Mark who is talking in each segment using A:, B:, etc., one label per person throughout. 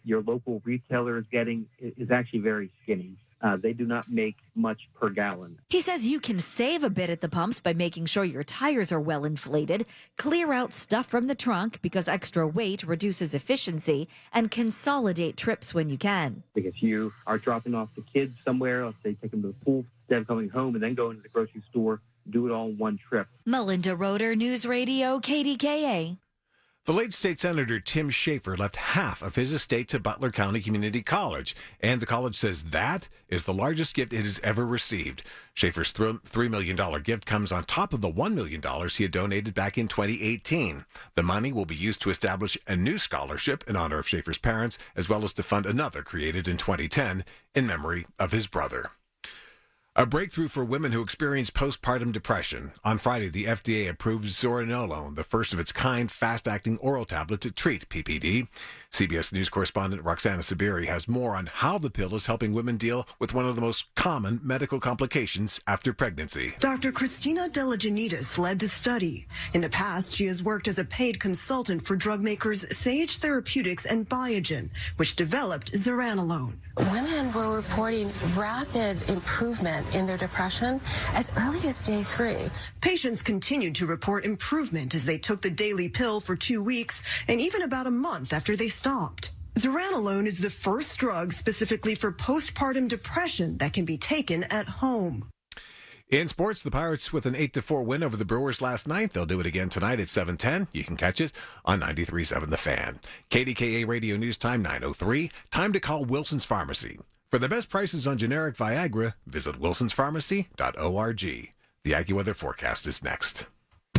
A: your local retailer is getting is actually very skinny. They do not make much per gallon.
B: He says you can save a bit at the pumps by making sure your tires are well inflated, clear out stuff from the trunk because extra weight reduces efficiency, and consolidate trips when you can.
A: If you are dropping off the kids somewhere, let's say take them to the pool, instead of coming home and then going to the grocery store, do it all in one trip.
B: Melinda Roeder, News Radio, KDKA.
C: The late state senator Tim Schaefer left half of his estate to Butler County Community College, and the college says that is the largest gift it has ever received. Schaefer's $3 million gift comes on top of the $1 million he had donated back in 2018. The money will be used to establish a new scholarship in honor of Schaefer's parents, as well as to fund another created in 2010 in memory of his brother. A breakthrough for women who experience postpartum depression. On Friday, the FDA approved Zuranolone, the first of its kind fast-acting oral tablet to treat PPD. CBS News correspondent Roxana Sabiri has more on how the pill is helping women deal with one of the most common medical complications after pregnancy.
D: Dr. Christina Deligianides led the study. In the past, she has worked as a paid consultant for drug makers Sage Therapeutics and Biogen, which developed Zuranolone.
E: Women were reporting rapid improvement in their depression as early as day 3.
D: Patients continued to report improvement as they took the daily pill for 2 weeks and even about a month after they stopped. Zuranolone is the first drug specifically for postpartum depression that can be taken at home.
C: In sports, the Pirates with an 8-4 win over the Brewers last night. They'll do it again tonight at 7:10. You can catch it on 93.7 The Fan. KDKA Radio News Time 9:03. Time to call Wilson's Pharmacy. For the best prices on generic Viagra, visit wilsonspharmacy.org. The AccuWeather forecast is next.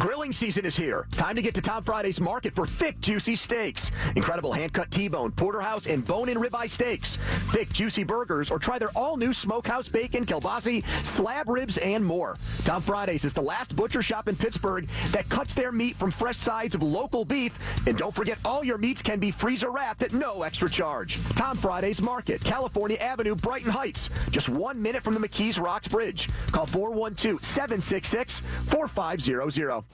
F: Grilling season is here. Time to get to Tom Friday's Market for thick, juicy steaks. Incredible hand-cut T-bone, porterhouse, and bone-in ribeye steaks. Thick, juicy burgers, or try their all-new smokehouse bacon, kielbasa, slab ribs, and more. Tom Friday's is the last butcher shop in Pittsburgh that cuts their meat from fresh sides of local beef. And don't forget, all your meats can be freezer-wrapped at no extra charge. Tom Friday's Market, California Avenue, Brighton Heights. Just 1 minute from the McKees Rocks Bridge. Call 412-766-4500.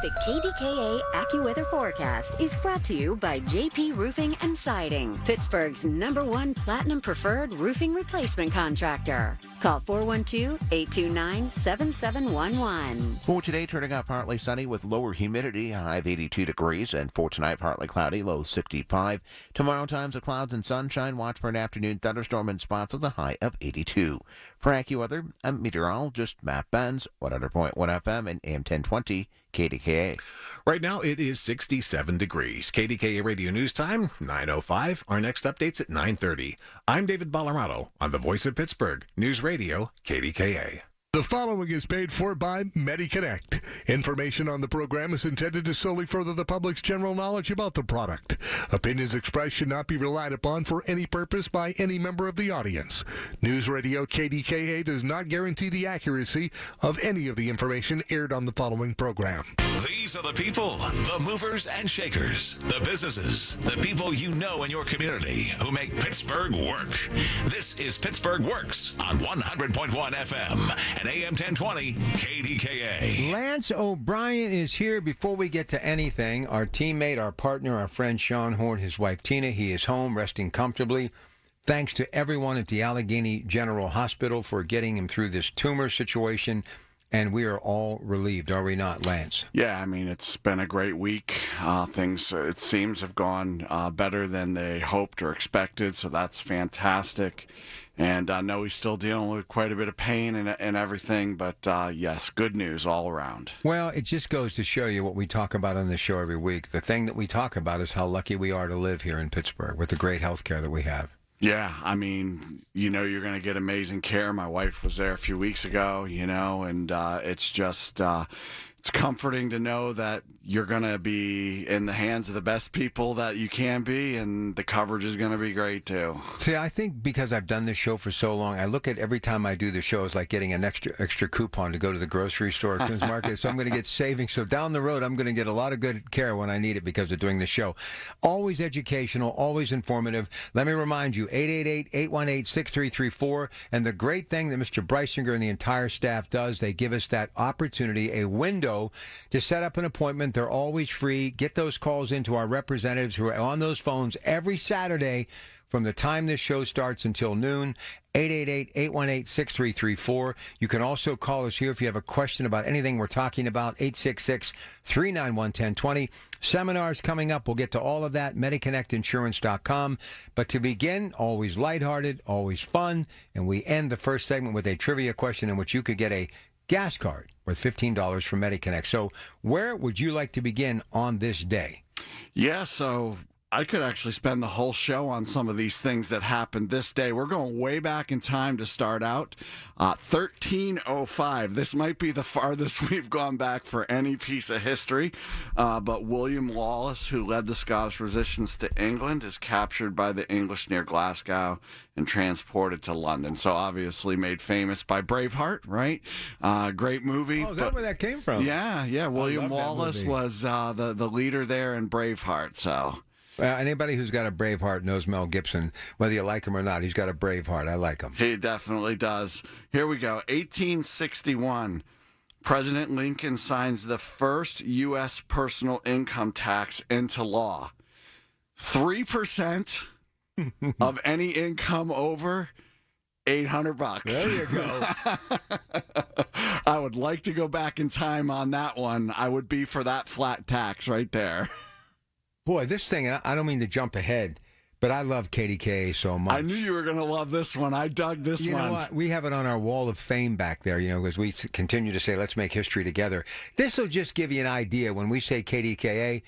G: The KDKA AccuWeather forecast is brought to you by JP Roofing and Siding, Pittsburgh's #1 Platinum Preferred Roofing Replacement Contractor. Call 412-829-7711.
H: For today, turning out partly sunny with lower humidity, high of 82 degrees. And for tonight, partly cloudy, low 65. Tomorrow, times of clouds and sunshine. Watch for an afternoon thunderstorm in spots with a high of 82. For AccuWeather, I'm meteorologist Matt Benz, 100.1 FM and AM1020 KDKA.
C: Right now, it is 67 degrees. KDKA Radio News Time, 9:05. Our next update's at 9:30. I'm David Ballarado on the Voice of Pittsburgh, News Radio, KDKA.
I: The following is paid for by MediConnect. Information on the program is intended to solely further the public's general knowledge about the product. Opinions expressed should not be relied upon for any purpose by any member of the audience. News Radio KDKA does not guarantee the accuracy of any of the information aired on the following program.
J: These are the people, the movers and shakers, the businesses, the people you know in your community who make Pittsburgh work. This is Pittsburgh Works on 100.1 FM and AM1020 KDKA.
K: Lance O'Brien is here. Before we get to anything, our teammate, our partner, our friend Sean Horn, his wife Tina, he is home resting comfortably. Thanks to everyone at the Allegheny General Hospital for getting him through this tumor situation. And we are all relieved, are we not, Lance?
L: Yeah, I mean, it's been a great week. Things, it seems, have gone better than they hoped or expected, so that's fantastic. And I know he's still dealing with quite a bit of pain and everything, but yes, good news all around.
K: Well, it just goes to show you what we talk about on the show every week. The thing that we talk about is how lucky we are to live here in Pittsburgh with the great health care that we have.
L: Yeah, I mean, you know you're going to get amazing care. My wife was there a few weeks ago, and it's just it's comforting to know that you're going to be in the hands of the best people that you can be, and the coverage is going to be great, too.
K: See, I think because I've done this show for so long, I look at every time I do the show as like getting an extra coupon to go to the grocery store or Coons Market, so I'm going to get savings. So down the road, I'm going to get a lot of good care when I need it because of doing the show. Always educational, always informative. Let me remind you, 888-818-6334. And the great thing that Mr. Breisinger and the entire staff does, they give us that opportunity, a window show to set up an appointment. They're always free. Get those calls into our representatives who are on those phones every Saturday from the time this show starts until noon. 888-818-6334. You can also call us here if you have a question about anything we're talking about. 866-391-1020. Seminars coming up. We'll get to all of that. MediConnectInsurance.com. But to begin, always lighthearted, always fun. And we end the first segment with a trivia question in which you could get a gas card worth $15 from MediConnect. So where would you like to begin on this day?
L: Yeah, so I could actually spend the whole show on some of these things that happened this day. We're going way back in time to start out. 1305. This might be the farthest we've gone back for any piece of history. But William Wallace, who led the Scottish resistance to England, is captured by the English near Glasgow and transported to London. So obviously made famous by Braveheart, right? Great movie.
K: Oh, is that where that came from?
L: Yeah. William Wallace was the leader there in Braveheart, so...
K: Anybody who's got a brave heart knows Mel Gibson, whether you like him or not. He's got a brave heart. I like him.
L: He definitely does. Here we go. 1861. President Lincoln signs the first U.S. personal income tax into law. 3% of any income over $800.
K: There you go.
L: I would like to go back in time on that one. I would be for that flat tax right there.
K: Boy, this thing, I don't mean to jump ahead, but I love KDKA so much.
L: I knew you were going to love this one. I dug this one.
K: You know what? We have it on our wall of fame back there, as we continue to say, let's make history together. This will just give you an idea. When we say KDKA,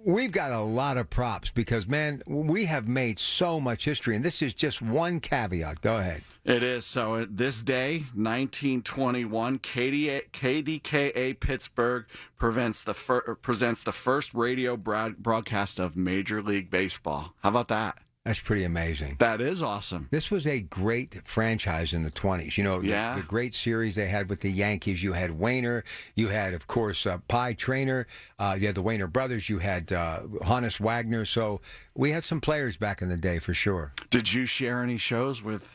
K: we've got a lot of props because, man, we have made so much history, and this is just one caveat. Go ahead.
L: It is. So this day, 1921, KDKA Pittsburgh presents the first radio broadcast of Major League Baseball. How about that?
K: That's pretty amazing.
L: That is awesome.
K: This was a great franchise in the 20s. The great series they had with the Yankees. You had Wayner. You had, of course, Pye Traynor. You had the Wayner brothers. You had Hannes Wagner. So we had some players back in the day for sure.
L: Did you share any shows with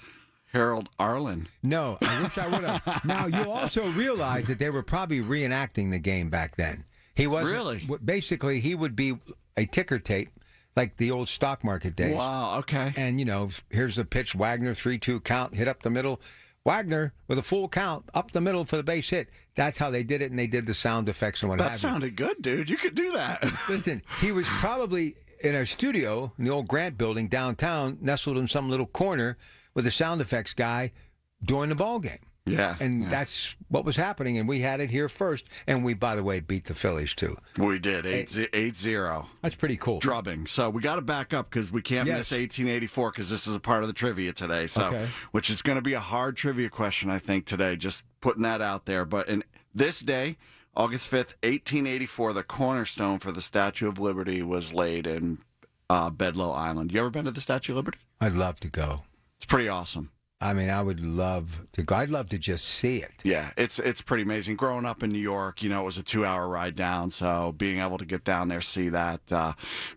L: Harold Arlen?
K: No, I wish I would have. Now, you also realize that they were probably reenacting the game back then. He wasn't.
L: Really?
K: Basically, he would be a ticker tape. Like the old stock market days.
L: Wow, okay.
K: And, here's the pitch. Wagner, 3-2 count, hit up the middle. Wagner, with a full count, up the middle for the base hit. That's how they did it, and they did the sound effects and what have you.
L: That sounded good, dude. You could do that.
K: Listen, he was probably in a studio in the old Grant building downtown, nestled in some little corner with a sound effects guy during the ball game.
L: Yeah.
K: And that's what was happening, and we had it here first. And we, by the way, beat the Phillies, too.
L: We did, 8-0.
K: That's pretty cool.
L: Drubbing. So we got to back up because we can't miss 1884 because this is a part of the trivia today. So, which is going to be a hard trivia question, I think, today. Just putting that out there. But in this day, August 5th, 1884, the cornerstone for the Statue of Liberty was laid in Bedloe Island. You ever been to the Statue of Liberty?
K: I'd love to go.
L: It's pretty awesome.
K: I mean, I would love to go. I'd love to just see it.
L: Yeah, it's pretty amazing. Growing up in New York, it was a 2-hour ride down, so being able to get down there, see that.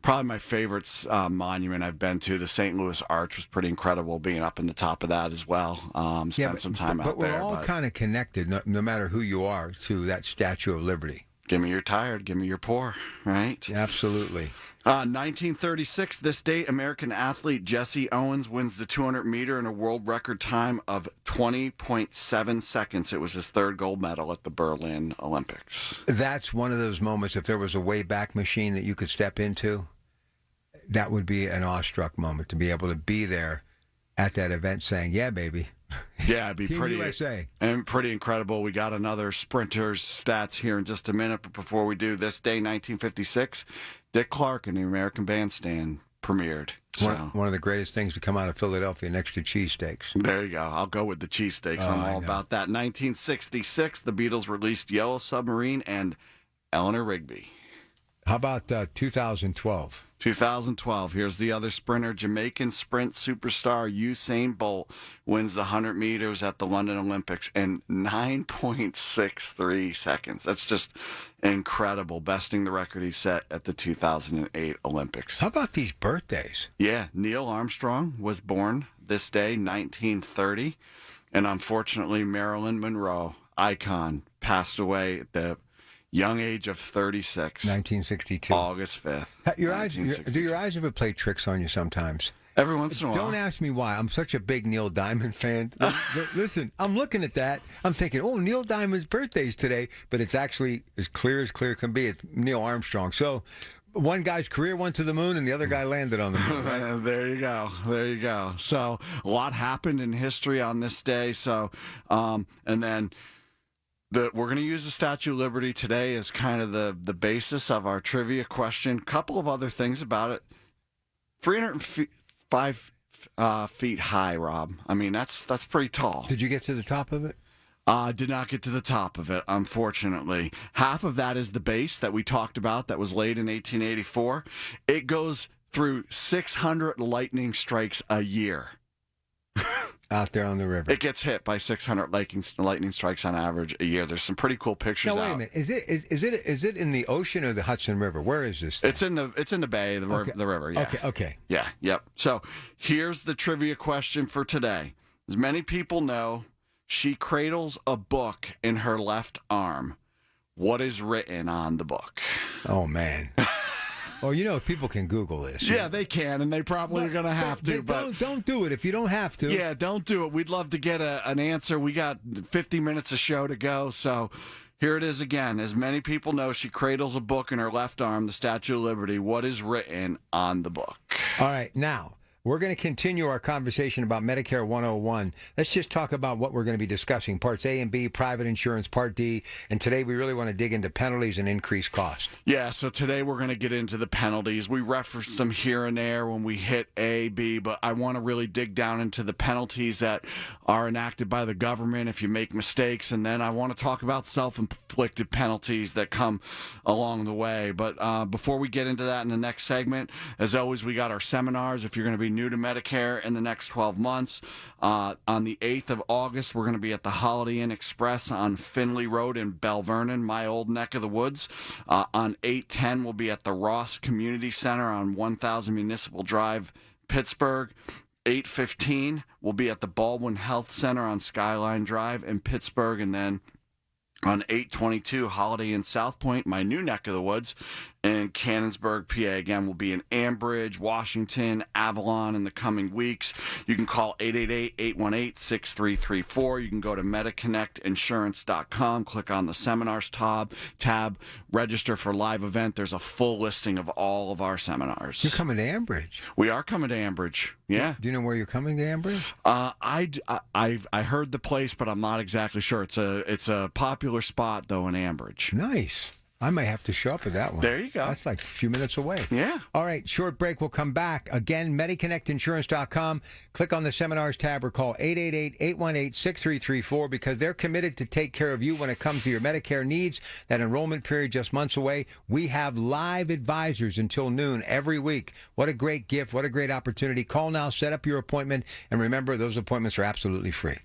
L: Probably my favorite monument I've been to, the St. Louis Arch, was pretty incredible, being up in the top of that as well. Spent some time out there.
K: But we're all kind of connected, no matter who you are, to that Statue of Liberty.
L: Give me your tired, give me your poor, right?
K: Absolutely.
L: 1936, this date, American athlete Jesse Owens wins the 200-meter in a world record time of 20.7 seconds. It was his third gold medal at the Berlin Olympics.
K: That's one of those moments, if there was a Wayback Machine that you could step into, that would be an awestruck moment, to be able to be there at that event saying, yeah, baby.
L: Yeah, it'd be
K: Team
L: pretty
K: USA.
L: And pretty incredible. We got another sprinter's stats here in just a minute, but before we do, this day, 1956, Dick Clark and the American Bandstand premiered.
K: One of the greatest things to come out of Philadelphia next to cheesesteaks.
L: There you go. I'll go with the cheesesteaks. I'm all about that. 1966, the Beatles released Yellow Submarine and Eleanor Rigby.
K: How about 2012?
L: 2012. Here's the other sprinter. Jamaican sprint superstar Usain Bolt wins the 100 meters at the London Olympics in 9.63 seconds. That's just incredible, besting the record he set at the 2008 Olympics.
K: How about these birthdays?
L: Yeah, Neil Armstrong was born this day, 1930. And unfortunately, Marilyn Monroe, icon, passed away at the young age of 36.
K: 1962.
L: August 5th.
K: Do your eyes ever play tricks on you sometimes?
L: Every once in a while.
K: Don't ask me why. I'm such a big Neil Diamond fan. Listen, I'm looking at that. I'm thinking, oh, Neil Diamond's birthday's today, but it's actually as clear can be. It's Neil Armstrong. So one guy's career went to the moon and the other guy landed on the moon. Right?
L: There you go. So a lot happened in history on this day. So, and then we're going to use the Statue of Liberty today as kind of the basis of our trivia question. Couple of other things about it. 305 feet high, Rob. I mean, that's pretty tall.
K: Did you get to the top of it?
L: Did not get to the top of it, unfortunately. Half of that is the base that we talked about that was laid in 1884. It goes through 600 lightning strikes a year.
K: Out there on the river.
L: It gets hit by 600 lightning strikes on average a year. There's some pretty cool pictures out.
K: Now, wait a minute. Is it in the ocean or the Hudson River? Where is this thing?
L: It's in the bay, the river, yeah.
K: Okay.
L: Yeah, yep. So here's the trivia question for today. As many people know, she cradles a book in her left arm. What is written on the book?
K: Oh, man. Well, people can Google this.
L: Yeah, they can, and they probably are going to have to. But
K: don't do it if you don't have to.
L: Yeah, don't do it. We'd love to get an answer. We got 50 minutes of show to go, so here it is again. As many people know, she cradles a book in her left arm, the Statue of Liberty. What is written on the book?
K: All right, now, we're going to continue our conversation about Medicare 101. Let's just talk about what we're going to be discussing. Parts A and B, private insurance, Part D. And today we really want to dig into penalties and increased cost.
L: Yeah, so today we're going to get into the penalties. We referenced them here and there when we hit A, B, but I want to really dig down into the penalties that are enacted by the government if you make mistakes. And then I want to talk about self-inflicted penalties that come along the way. But before we get into that in the next segment, as always, we got our seminars. If you're going to be new to Medicare in the next 12 months. On the 8th of August, we're going to be at the Holiday Inn Express on Finley Road in Bell Vernon, my old neck of the woods. On 8/10, we'll be at the Ross Community Center on 1000 Municipal Drive, Pittsburgh. 8/15, we'll be at the Baldwin Health Center on Skyline Drive in Pittsburgh. And then on 8/22, Holiday Inn South Point, my new neck of the woods, in Cannonsburg, PA. Again, we'll be in Ambridge, Washington, Avalon in the coming weeks. You can call 888-818-6334. You can go to MediConnectInsurance.com, click on the seminars tab, register for live event. There's a full listing of all of our seminars.
K: You're coming to Ambridge?
L: We are coming to Ambridge, yeah.
K: Do you know where you're coming to Ambridge?
L: I heard the place, but I'm not exactly sure. It's a popular spot, though, in Ambridge.
K: Nice. I might have to show up at that one.
L: There you go.
K: That's like a few minutes away.
L: Yeah.
K: All right, short break. We'll come back. Again, MediConnectInsurance.com. Click on the seminars tab or call 888-818-6334 because they're committed to take care of you when it comes to your Medicare needs. That enrollment period just months away. We have live advisors until noon every week. What a great gift. What a great opportunity. Call now, set up your appointment, and remember, those appointments are absolutely free.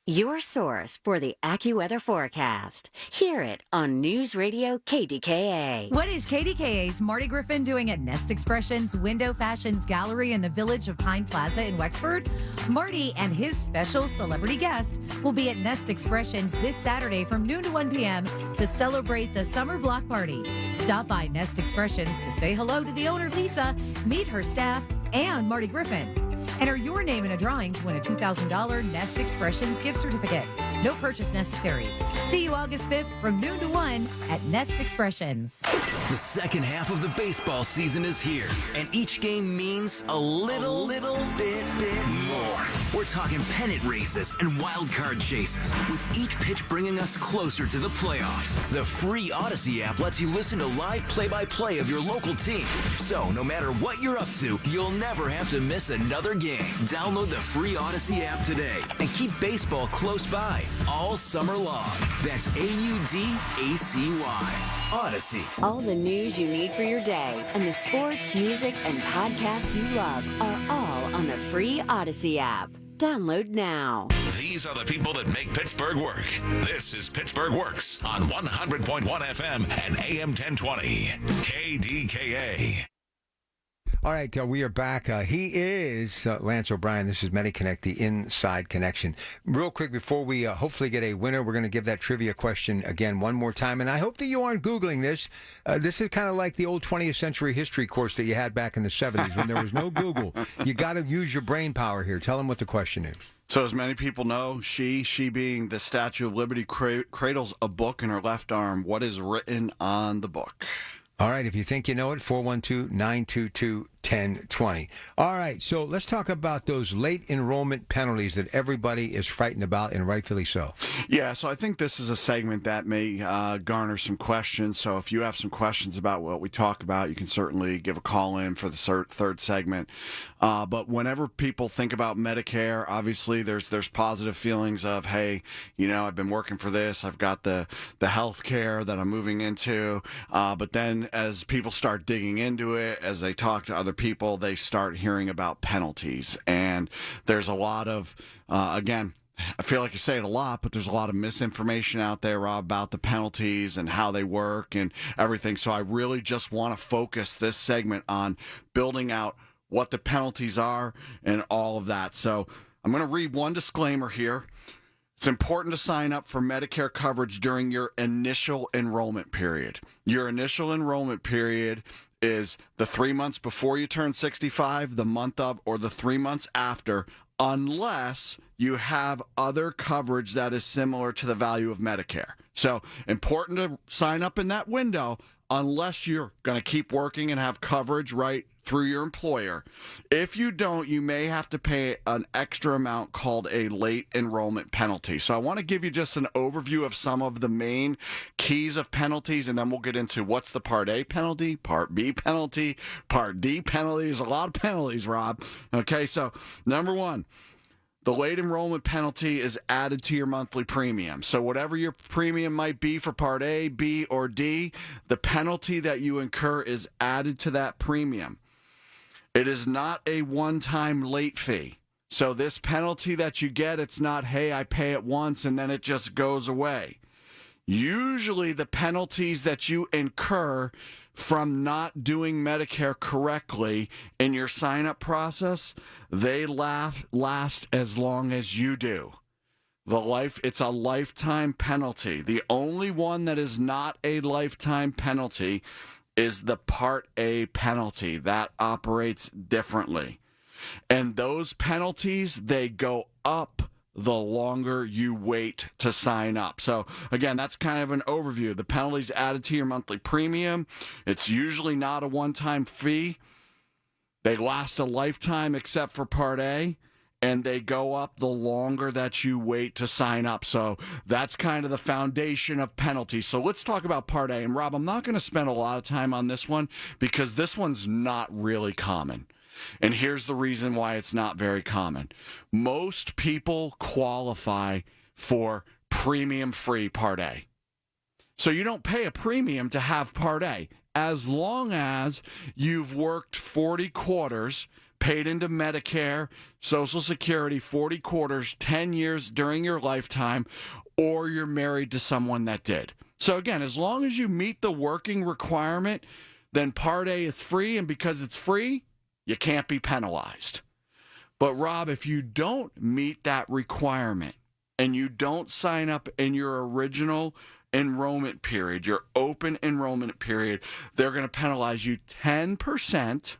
G: Your source for the AccuWeather forecast. Hear it on News Radio KDKA.
M: What is KDKA's Marty Griffin doing at Nest Expressions Window Fashions Gallery in the Village of Pine Plaza in Wexford? Marty and his special celebrity guest will be at Nest Expressions this Saturday from noon to 1 p.m. to celebrate the summer block party. Stop by Nest Expressions to say hello to the owner, Lisa, meet her staff, and Marty Griffin. Enter your name in a drawing to win a $2,000 Nest Expressions gift certificate. No purchase necessary. See you August 5th from noon to 1 at Nest Expressions.
N: The second half of the baseball season is here, and each game means a little bit more. We're talking pennant races and wild card chases, with each pitch bringing us closer to the playoffs. The free Odyssey app lets you listen to live play-by-play of your local team. So no matter what you're up to, you'll never have to miss another game. Download the free Odyssey app today and keep baseball close by all summer long. That's AUDACY. Odyssey.
G: All the news you need for your day and the sports, music, and podcasts you love are all on the free Odyssey app. Download now.
J: These are the people that make Pittsburgh work. This is Pittsburgh Works on 100.1 FM and AM 1020. KDKA.
K: All right, we are back. He is Lance O'Brien. This is MediConnect, the Inside Connection. Real quick, before we hopefully get a winner, we're going to give that trivia question again one more time. And I hope that you aren't Googling this. This is kind of like the old 20th century history course that you had back in the 70s when there was no Google. You got to use your brain power here. Tell them what the question is.
L: So as many people know, she being the Statue of Liberty, cradles a book in her left arm. What is written on the book?
K: All right, if you think you know it, 412-922-1020. All right, so let's talk about those late enrollment penalties that everybody is frightened about, and rightfully so.
L: Yeah, so I think this is a segment that may garner some questions. So if you have some questions about what we talk about, you can certainly give a call in for the third segment. But whenever people think about Medicare, obviously there's positive feelings of, hey, I've been working for this. I've got the health care that I'm moving into. But then as people start digging into it, as they talk to other people, they start hearing about penalties. And there's a lot of, again, I feel like you say it a lot, but there's a lot of misinformation out there, Rob, about the penalties and how they work and everything. So I really just want to focus this segment on building out what the penalties are and all of that. So I'm going to read one disclaimer here. It's important to sign up for Medicare coverage during your initial enrollment period. Your initial enrollment period is the 3 months before you turn 65, the month of, or the 3 months after, unless you have other coverage that is similar to the value of Medicare. So important to sign up in that window unless you're going to keep working and have coverage right through your employer. If you don't, you may have to pay an extra amount called a late enrollment penalty. So I want to give you just an overview of some of the main keys of penalties, and then we'll get into what's the Part A penalty, Part B penalty, Part D penalty. There's a lot of penalties, Rob. Okay, so number one, the late enrollment penalty is added to your monthly premium. So whatever your premium might be for Part A, B, or D, the penalty that you incur is added to that premium. It is not a one-time late fee. So this penalty that you get, it's not, hey, I pay it once and then it just goes away. Usually the penalties that you incur from not doing Medicare correctly in your sign-up process, they last as long as you do. It's a lifetime penalty. The only one that is not a lifetime penalty is the Part A penalty. That operates differently. And those penalties, they go up the longer you wait to sign up. So again, that's kind of an overview. The penalties added to your monthly premium. It's usually not a one-time fee. They last a lifetime except for Part A, and they go up the longer that you wait to sign up. So that's kind of the foundation of penalties. So let's talk about Part A. And Rob, I'm not going to spend a lot of time on this one because this one's not really common. And here's the reason why it's not very common. Most people qualify for premium-free Part A. So you don't pay a premium to have Part A. As long as you've worked 40 quarters, paid into Medicare, Social Security, 40 quarters, 10 years during your lifetime, or you're married to someone that did. So again, as long as you meet the working requirement, then Part A is free, and because it's free, you can't be penalized. But Rob, if you don't meet that requirement and you don't sign up in your original enrollment period, your open enrollment period, they're going to penalize you 10%.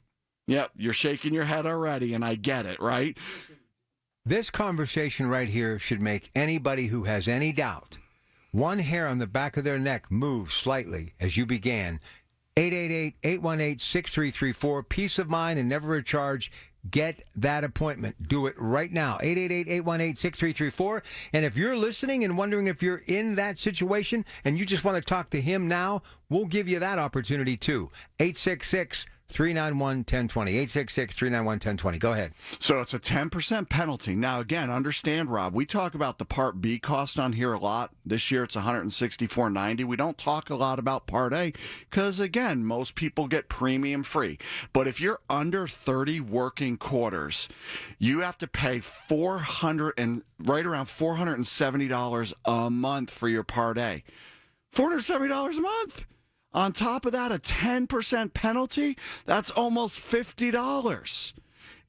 L: Yep, you're shaking your head already, and I get it, right?
K: This conversation right here should make anybody who has any doubt, one hair on the back of their neck move slightly as you began. 888-818-6334. Peace of mind and never a charge. Get that appointment. Do it right now. 888-818-6334. And if you're listening and wondering if you're in that situation and you just want to talk to him now, we'll give you that opportunity too. 866-391-1020. 866-391-1020. Go ahead.
L: So it's a 10% penalty. Now, again, understand, Rob, we talk about the Part B cost on here a lot. This year it's $164.90. We don't talk a lot about Part A because, again, most people get premium free. But if you're under 30 working quarters, you have to pay right around $470 a month for your Part A. $470 a month. On top of that, a 10% penalty, that's almost $50.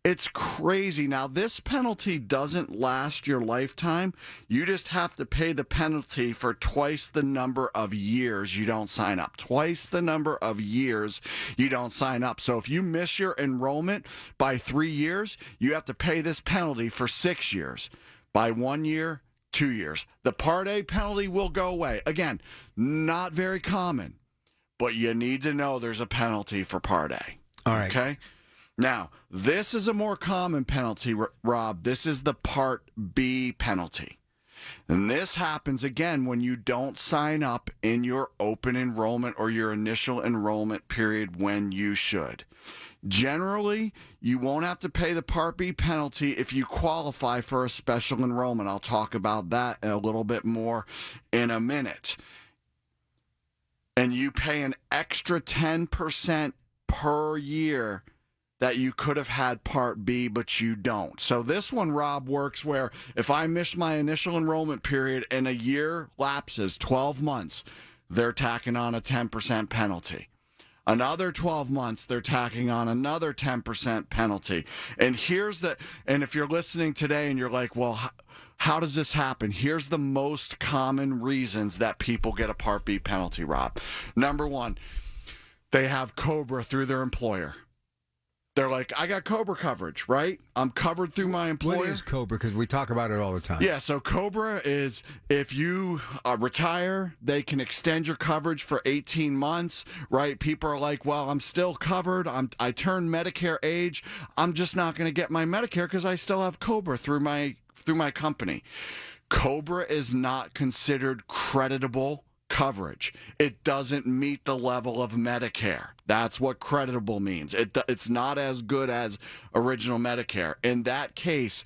L: It's crazy. Now, this penalty doesn't last your lifetime. You just have to pay the penalty for twice the number of years you don't sign up. Twice the number of years you don't sign up. So if you miss your enrollment by 3 years, you have to pay this penalty for 6 years. By 1 year, 2 years. The Part A penalty will go away. Again, not very common, but you need to know there's a penalty for Part A.
K: All right.
L: Okay? Now, this is a more common penalty, Rob. This is the Part B penalty. And this happens, again, when you don't sign up in your open enrollment or your initial enrollment period when you should. Generally, you won't have to pay the Part B penalty if you qualify for a special enrollment. I'll talk about that a little bit more in a minute. And you pay an extra 10% per year that you could have had Part B, but you don't. So this one, Rob, works where if I miss my initial enrollment period and a year lapses, 12 months, they're tacking on a 10% penalty. Another 12 months, they're tacking on another 10% penalty. And if you're listening today and you're like, well, how does this happen? Here's the most common reasons that people get a Part B penalty, Rob. Number one, they have COBRA through their employer. They're like, I got COBRA coverage, right? I'm covered through my employer.
K: What is COBRA? Because we talk about it all the time.
L: Yeah, so COBRA is if you retire, they can extend your coverage for 18 months, right? People are like, well, I'm still covered. I turned Medicare age. I'm just not going to get my Medicare because I still have COBRA through my company. COBRA is not considered creditable coverage. It doesn't meet the level of Medicare. That's what creditable means. It's not as good as original Medicare. In that case,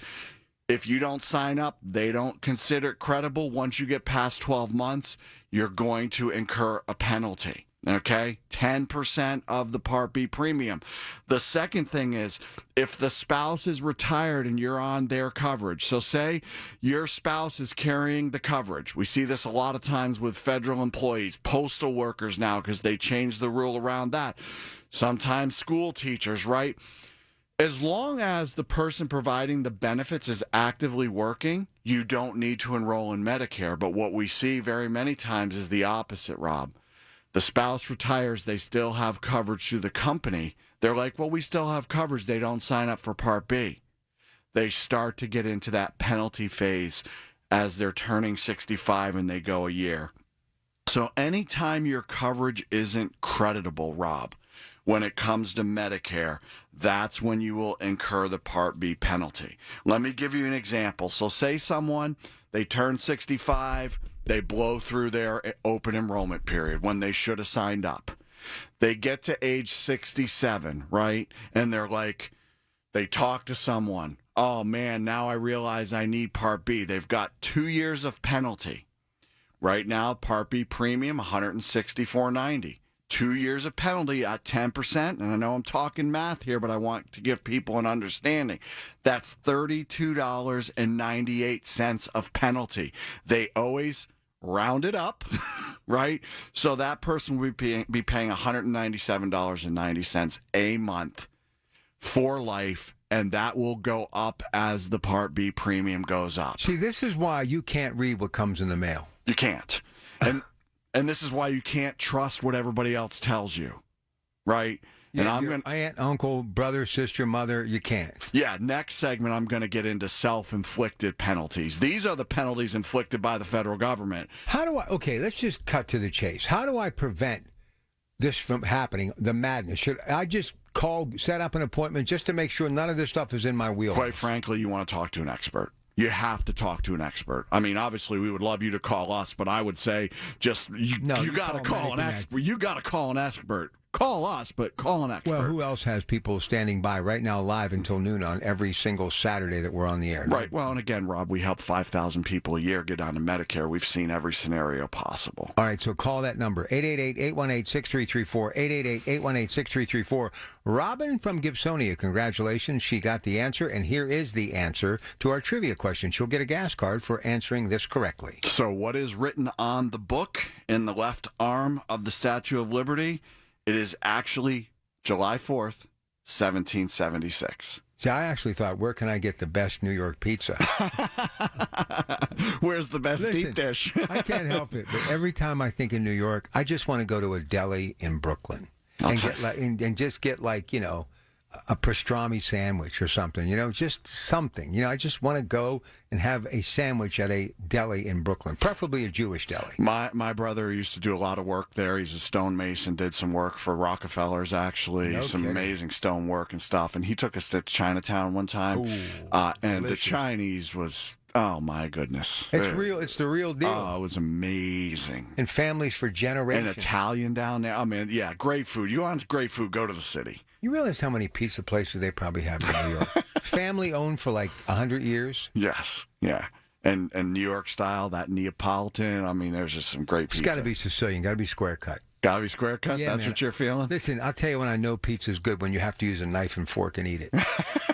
L: if you don't sign up, they don't consider it credible. Once you get past 12 months, you're going to incur a penalty. Okay, 10% of the Part B premium. The second thing is if the spouse is retired and you're on their coverage. So say your spouse is carrying the coverage. We see this a lot of times with federal employees, postal workers now because they changed the rule around that. Sometimes school teachers, right? As long as the person providing the benefits is actively working, you don't need to enroll in Medicare. But what we see very many times is the opposite, Rob. The spouse retires, they still have coverage through the company. They're like, well, we still have coverage. They don't sign up for Part B. They start to get into that penalty phase as they're turning 65 and they go a year. So anytime your coverage isn't creditable, Rob, when it comes to Medicare, that's when you will incur the Part B penalty. Let me give you an example. So say someone, they turn 65, they blow through their open enrollment period when they should have signed up. They get to age 67, right? And they're like, they talk to someone. Oh, man, now I realize I need Part B. They've got 2 years of penalty. Right now, Part B premium, $164.90. 2 years of penalty at 10%. And I know I'm talking math here, but I want to give people an understanding. That's $32.98 of penalty. They always round it up, right? So that person will be paying $197.90 a month for life, and that will go up as the Part B premium goes up.
K: See, this is why you can't read what comes in the mail.
L: You can't. And this is why you can't trust what everybody else tells you, right?
K: And I'm going aunt, uncle, brother, sister, mother, you can't.
L: Yeah, next segment I'm going to get into self-inflicted penalties. These are the penalties inflicted by the federal government.
K: Okay, let's just cut to the chase. How do I prevent this from happening, the madness? Should I just set up an appointment just to make sure none of this stuff is in my wheelhouse?
L: Quite frankly, you want to talk to an expert. You have to talk to an expert. I mean, obviously, we would love you to call us, but I would say you got to call an expert. You got to call an expert. call us, but call an expert.
K: Well, who else has people standing by right now live until noon on every single Saturday that we're on the air?
L: Right. Well, and again, Rob, we help 5,000 people a year get onto Medicare. We've seen every scenario possible.
K: All right, so call that number, 888-818-6334, 888-818-6334. Robin from Gibsonia, congratulations. She got the answer, and here is the answer to our trivia question. She'll get a gas card for answering this correctly.
L: So what is written on the book in the left arm of the Statue of Liberty? It is actually July 4th, 1776.
K: See, I actually thought, where can I get the best New York pizza?
L: Where's the best deep dish?
K: I can't help it, but every time I think of New York, I just want to go to a deli in Brooklyn and just get a pastrami sandwich or something, just something. I just want to go and have a sandwich at a deli in Brooklyn, preferably a Jewish deli.
L: My brother used to do a lot of work there. He's a stonemason, did some work for Rockefellers, actually, some
K: kidding.
L: Amazing stone work and stuff. And he took us to Chinatown one time, and the Chinese was... Oh, my goodness.
K: It's real. It's the real deal.
L: Oh, it was amazing.
K: And families for generations.
L: And Italian down there. I mean, yeah, great food. You want great food, go to the city.
K: You realize how many pizza places they probably have in New York? Family owned for like 100 years?
L: Yes, yeah. And New York style, that Neapolitan. I mean, there's just some great pizza.
K: It's got to be Sicilian. Got to be square cut.
L: Got to be square cut?
K: Yeah,
L: That's
K: man.
L: what you're feeling?
K: Listen, I'll tell you when I know pizza's good, when you have to use a knife and fork and eat it.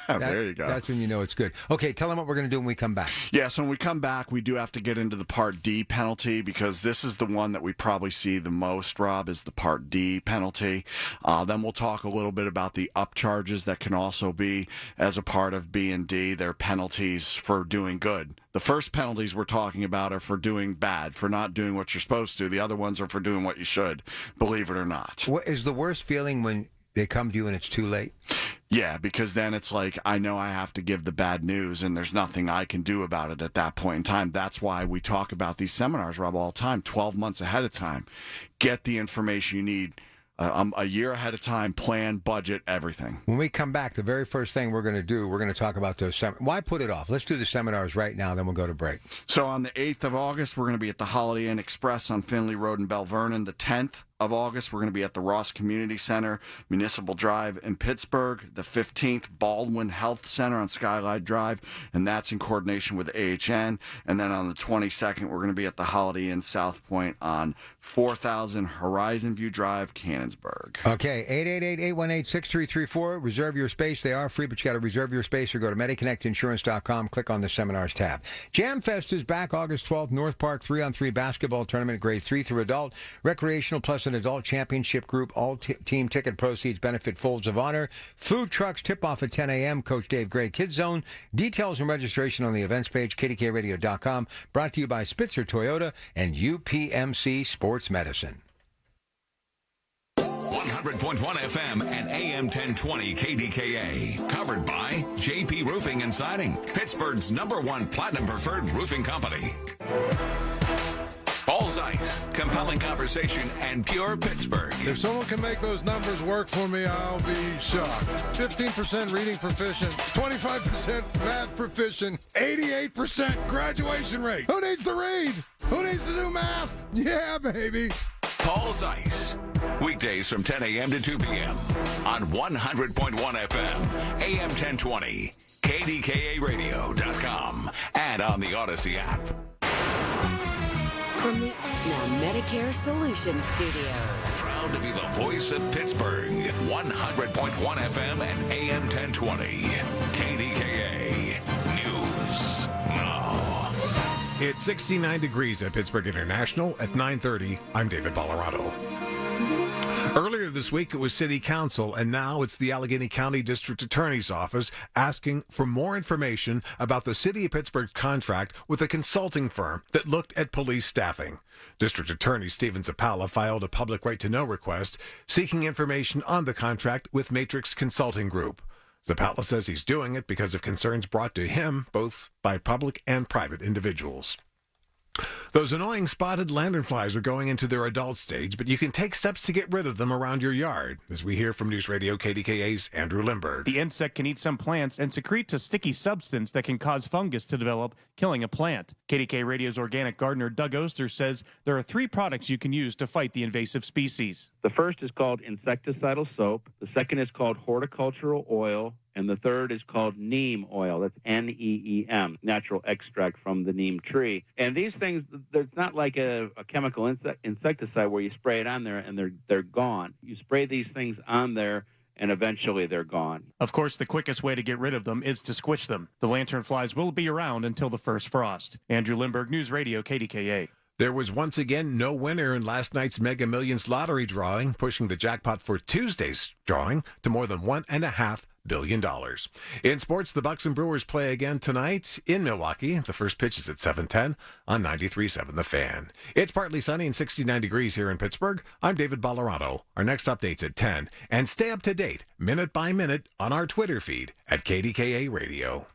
L: There you go.
K: That's when you know it's good. Okay, tell them what we're going to do when we come back.
L: Yeah, so when we come back, we do have to get into the Part D penalty because this is the one that we probably see the most, Rob, is the Part D penalty. Then we'll talk a little bit about the upcharges that can also be as a part of B and D. They're penalties for doing good. The first penalties we're talking about are for doing bad, for not doing what you're supposed to. The other ones are for doing what you should, believe it or not.
K: What is the worst feeling when they come to you and it's too late?
L: Yeah, because then it's like, I know I have to give the bad news and there's nothing I can do about it at that point in time. That's why we talk about these seminars, Rob, all the time, 12 months ahead of time. Get the information you need. A year ahead of time, plan, budget, everything.
K: When we come back, the very first thing we're going to do, we're going to talk about those seminars. Why put it off? Let's do the seminars right now, then we'll go to break.
L: So on the 8th of August, we're going to be at the Holiday Inn Express on Finley Road in Bell Vernon. The 10th of August, we're going to be at the Ross Community Center, Municipal Drive in Pittsburgh. The 15th, Baldwin Health Center on Skyline Drive, and that's in coordination with AHN. And then on the 22nd, we're going to be at the Holiday Inn South Point on 4000 Horizon View Drive, Canonsburg.
K: Okay, 888-818-6334. Reserve your space. They are free, but you got to reserve your space or go to MediConnectInsurance.com. Click on the seminars tab. Jam Fest is back August 12th. North Park 3-on-3 basketball tournament, grades 3 through adult. Recreational plus an adult championship group. All team ticket proceeds benefit Folds of Honor. Food trucks tip off at 10 a.m. Coach Dave Gray Kids Zone. Details and registration on the events page, KDKRadio.com. Brought to you by Spitzer Toyota and UPMC Sports Medicine.
J: 100.1 FM and AM1020 KDKA. Covered by JP Roofing and Siding, Pittsburgh's #1 Platinum Preferred Roofing Company. Paul Zeiss, compelling conversation and pure Pittsburgh.
O: If someone can make those numbers work for me, I'll be shocked. 15% reading proficient, 25% math proficient, 88% graduation rate. Who needs to read? Who needs to do math? Yeah, baby.
J: Paul Zeiss, weekdays from 10 a.m. to 2 p.m. on 100.1 FM, AM1020, KDKARadio.com, and on the Odyssey app.
G: From the Aetna Medicare Solutions Studios.
J: Proud to be the voice of Pittsburgh, 100.1 FM and AM1020, KDKA News Now.
C: It's 69 degrees at Pittsburgh International at 9:30. I'm David Ballarado. Earlier this week, it was City Council, and now it's the Allegheny County District Attorney's Office asking for more information about the City of Pittsburgh's contract with a consulting firm that looked at police staffing. District Attorney Stephen Zappala filed a public right-to-know request seeking information on the contract with Matrix Consulting Group. Zappala says he's doing it because of concerns brought to him both by public and private individuals. Those annoying spotted lanternflies are going into their adult stage, but you can take steps to get rid of them around your yard, as we hear from News Radio KDKA's Andrew Lindberg.
P: The insect can eat some plants and secretes a sticky substance that can cause fungus to develop, killing a plant. KDK Radio's organic gardener Doug Oster says there are 3 products you can use to fight the invasive species.
Q: The first is called insecticidal soap. The second is called horticultural oil. And the third is called neem oil. That's NEEM, natural extract from the neem tree. And these things, it's not like a chemical insecticide where you spray it on there and they're gone. You spray these things on there and eventually they're gone.
P: Of course, the quickest way to get rid of them is to squish them. The lanternflies will be around until the first frost. Andrew Lindbergh, News Radio, KDKA.
C: There was once again no winner in last night's Mega Millions lottery drawing, pushing the jackpot for Tuesday's drawing to more than $1.5 billion. In sports, the Bucks and Brewers play again tonight in Milwaukee. The first pitch is at 7:10 on 93.7 The Fan. It's partly sunny and 69 degrees here in Pittsburgh. I'm David Ballarado. Our next update's at 10. And stay up to date, minute by minute, on our Twitter feed at KDKA Radio.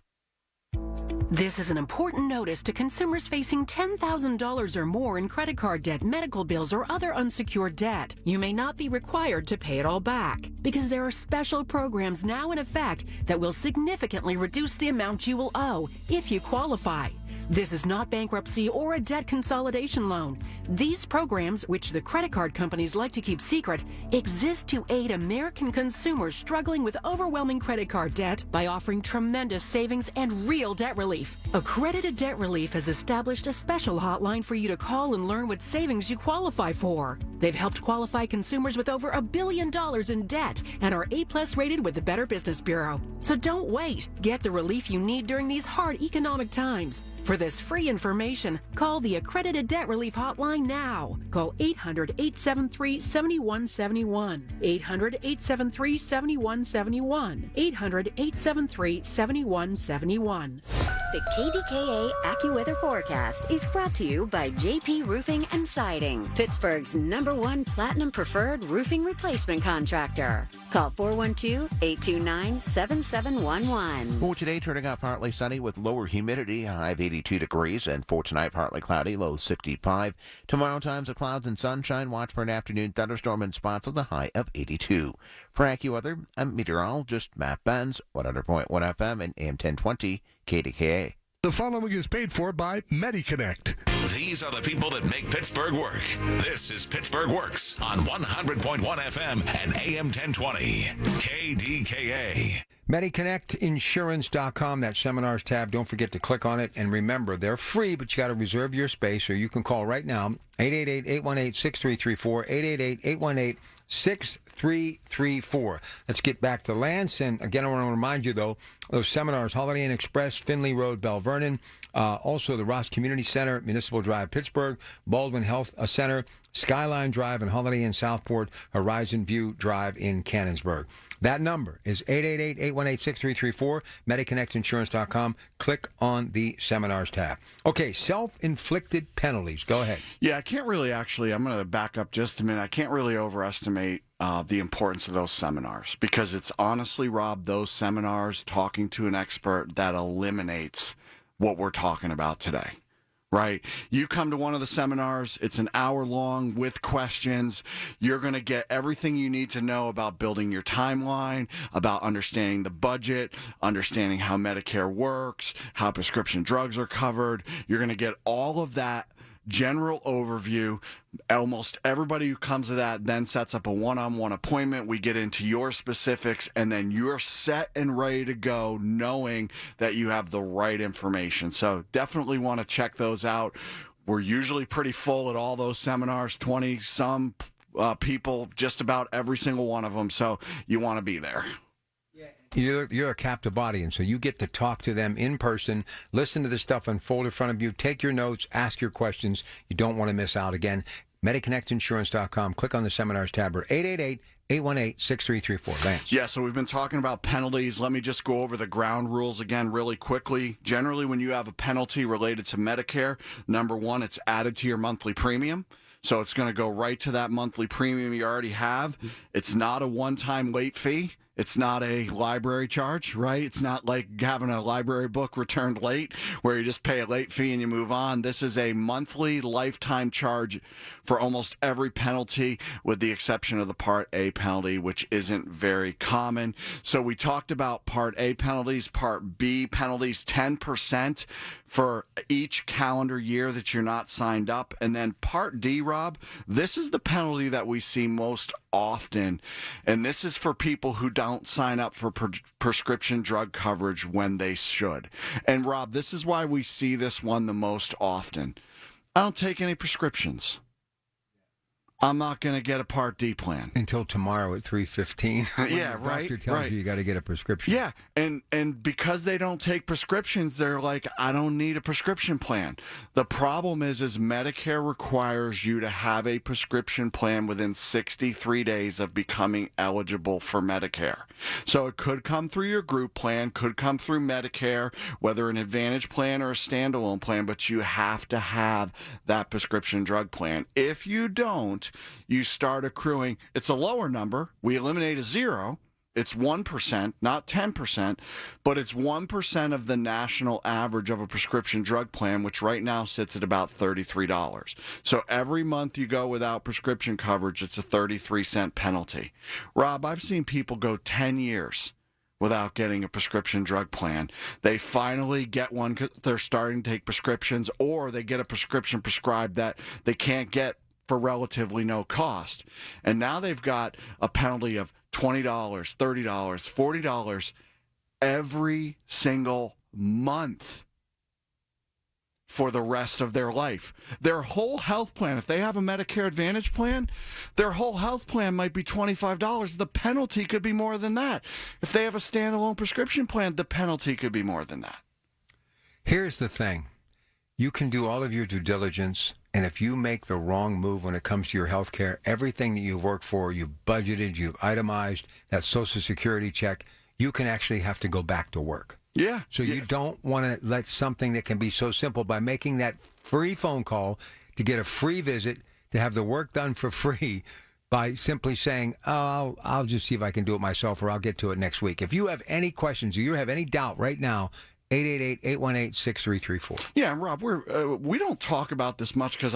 R: This is an important notice to consumers facing $10,000 or more in credit card debt, medical bills, or other unsecured debt. You may not be required to pay it all back because there are special programs now in effect that will significantly reduce the amount you will owe if you qualify. This is not bankruptcy or a debt consolidation loan. These programs, which the credit card companies like to keep secret, exist to aid American consumers struggling with overwhelming credit card debt by offering tremendous savings and real debt relief. Accredited Debt Relief has established a special hotline for you to call and learn what savings you qualify for. They've helped qualify consumers with over $1 billion in debt and are A+ rated with the Better Business Bureau. So don't wait. Get the relief you need during these hard economic times. For this free information, call the Accredited Debt Relief Hotline now. Call 800-873-7171. 800-873-7171. 800-873-7171.
G: The KDKA AccuWeather forecast is brought to you by JP Roofing and Siding, Pittsburgh's #1 Platinum Preferred Roofing Replacement Contractor. Call 412-829-7711.
H: For today, turning out partly sunny with lower humidity, high of 82 degrees, and for tonight, partly cloudy, low 65. Tomorrow, times of clouds and sunshine. Watch for an afternoon thunderstorm in spots with a high of 82. For AccuWeather, I'm meteorologist Matt Benz, 100.1 FM and AM1020 KDKA.
I: The following is paid for by MediConnect.
J: These are the people that make Pittsburgh work. This is Pittsburgh Works on 100.1 FM and AM1020 KDKA.
K: MediConnectInsurance.com, that seminars tab. Don't forget to click on it. And remember, they're free, but you got to reserve your space, or you can call right now, 888-818-6334, 888-818-6334. Let's get back to Lance. And again, I want to remind you, though, those seminars, Holiday Inn Express, Finley Road, Bell Vernon, also the Ross Community Center, Municipal Drive, Pittsburgh, Baldwin Health Center, Skyline Drive and Holiday Inn Southport, Horizon View Drive in Canonsburg. That number is 888-818-6334, MediConnectInsurance.com. Click on the seminars tab. Okay, self-inflicted penalties. Go ahead.
L: Yeah, I can't really actually, I'm going to back up just a minute. I can't really overestimate the importance of those seminars because it's honestly, Rob, those seminars, talking to an expert, that eliminates what we're talking about today. Right? You come to one of the seminars, it's an hour long with questions. You're going to get everything you need to know about building your timeline, about understanding the budget, understanding how Medicare works, how prescription drugs are covered. You're going to get all of that general overview. Almost everybody who comes to that then sets up a one-on-one appointment. We get into your specifics, and then you're set and ready to go knowing that you have the right information. So definitely want to check those out. We're usually pretty full at all those seminars, 20-some people, just about every single one of them. So you want to be there.
K: You're a captive audience, so you get to talk to them in person, listen to the stuff unfold in front of you, take your notes, ask your questions. You don't want to miss out. Again, MediConnectInsurance.com. Click on the seminars tab or 888-818-6334. Lance.
L: Yeah, so we've been talking about penalties. Let me just go over the ground rules again really quickly. Generally, when you have a penalty related to Medicare, number one, it's added to your monthly premium. So it's going to go right to that monthly premium you already have. It's not a one-time late fee. It's not a library charge, right? It's not like having a library book returned late where you just pay a late fee and you move on. This is a monthly lifetime charge for almost every penalty, with the exception of the Part A penalty, which isn't very common. So we talked about Part A penalties, Part B penalties, 10% for each calendar year that you're not signed up. And then Part D, Rob, this is the penalty that we see most often. And this is for people who don't sign up for prescription drug coverage when they should. And Rob, this is why we see this one the most often. I don't take any prescriptions. I'm not going to get a Part D plan
K: until tomorrow at 3:15.
L: Yeah,
K: the
L: right.
K: Doctor tells
L: right.
K: you got to get a prescription.
L: Yeah, and because they don't take prescriptions, they're like, I don't need a prescription plan. The problem is Medicare requires you to have a prescription plan within 63 days of becoming eligible for Medicare. So it could come through your group plan, could come through Medicare, whether an Advantage plan or a standalone plan, but you have to have that prescription drug plan. If you don't, you start accruing. It's a lower number. We eliminate a zero. It's 1%, not 10%, but it's 1% of the national average of a prescription drug plan, which right now sits at about $33. So every month you go without prescription coverage, it's a 33-cent penalty. Rob, I've seen people go 10 years without getting a prescription drug plan. They finally get one because they're starting to take prescriptions, or they get a prescription prescribed that they can't get for relatively no cost. And now they've got a penalty of $20, $30, $40 every single month for the rest of their life. Their whole health plan, if they have a Medicare Advantage plan, their whole health plan might be $25. The penalty could be more than that. If they have a standalone prescription plan, the penalty could be more than that.
K: Here's the thing. You can do all of your due diligence, and if you make the wrong move when it comes to your health care, everything that you've worked for, you've budgeted, you've itemized, that Social Security check, you can actually have to go back to work.
L: Yeah.
K: So you don't want to let something that can be so simple, by making that free phone call to get a free visit, to have the work done for free, by simply saying, oh, I'll just see if I can do it myself, or I'll get to it next week. If you have any questions or you have any doubt right now, 888-818-6334.
L: Yeah, Rob, we don't talk about this much because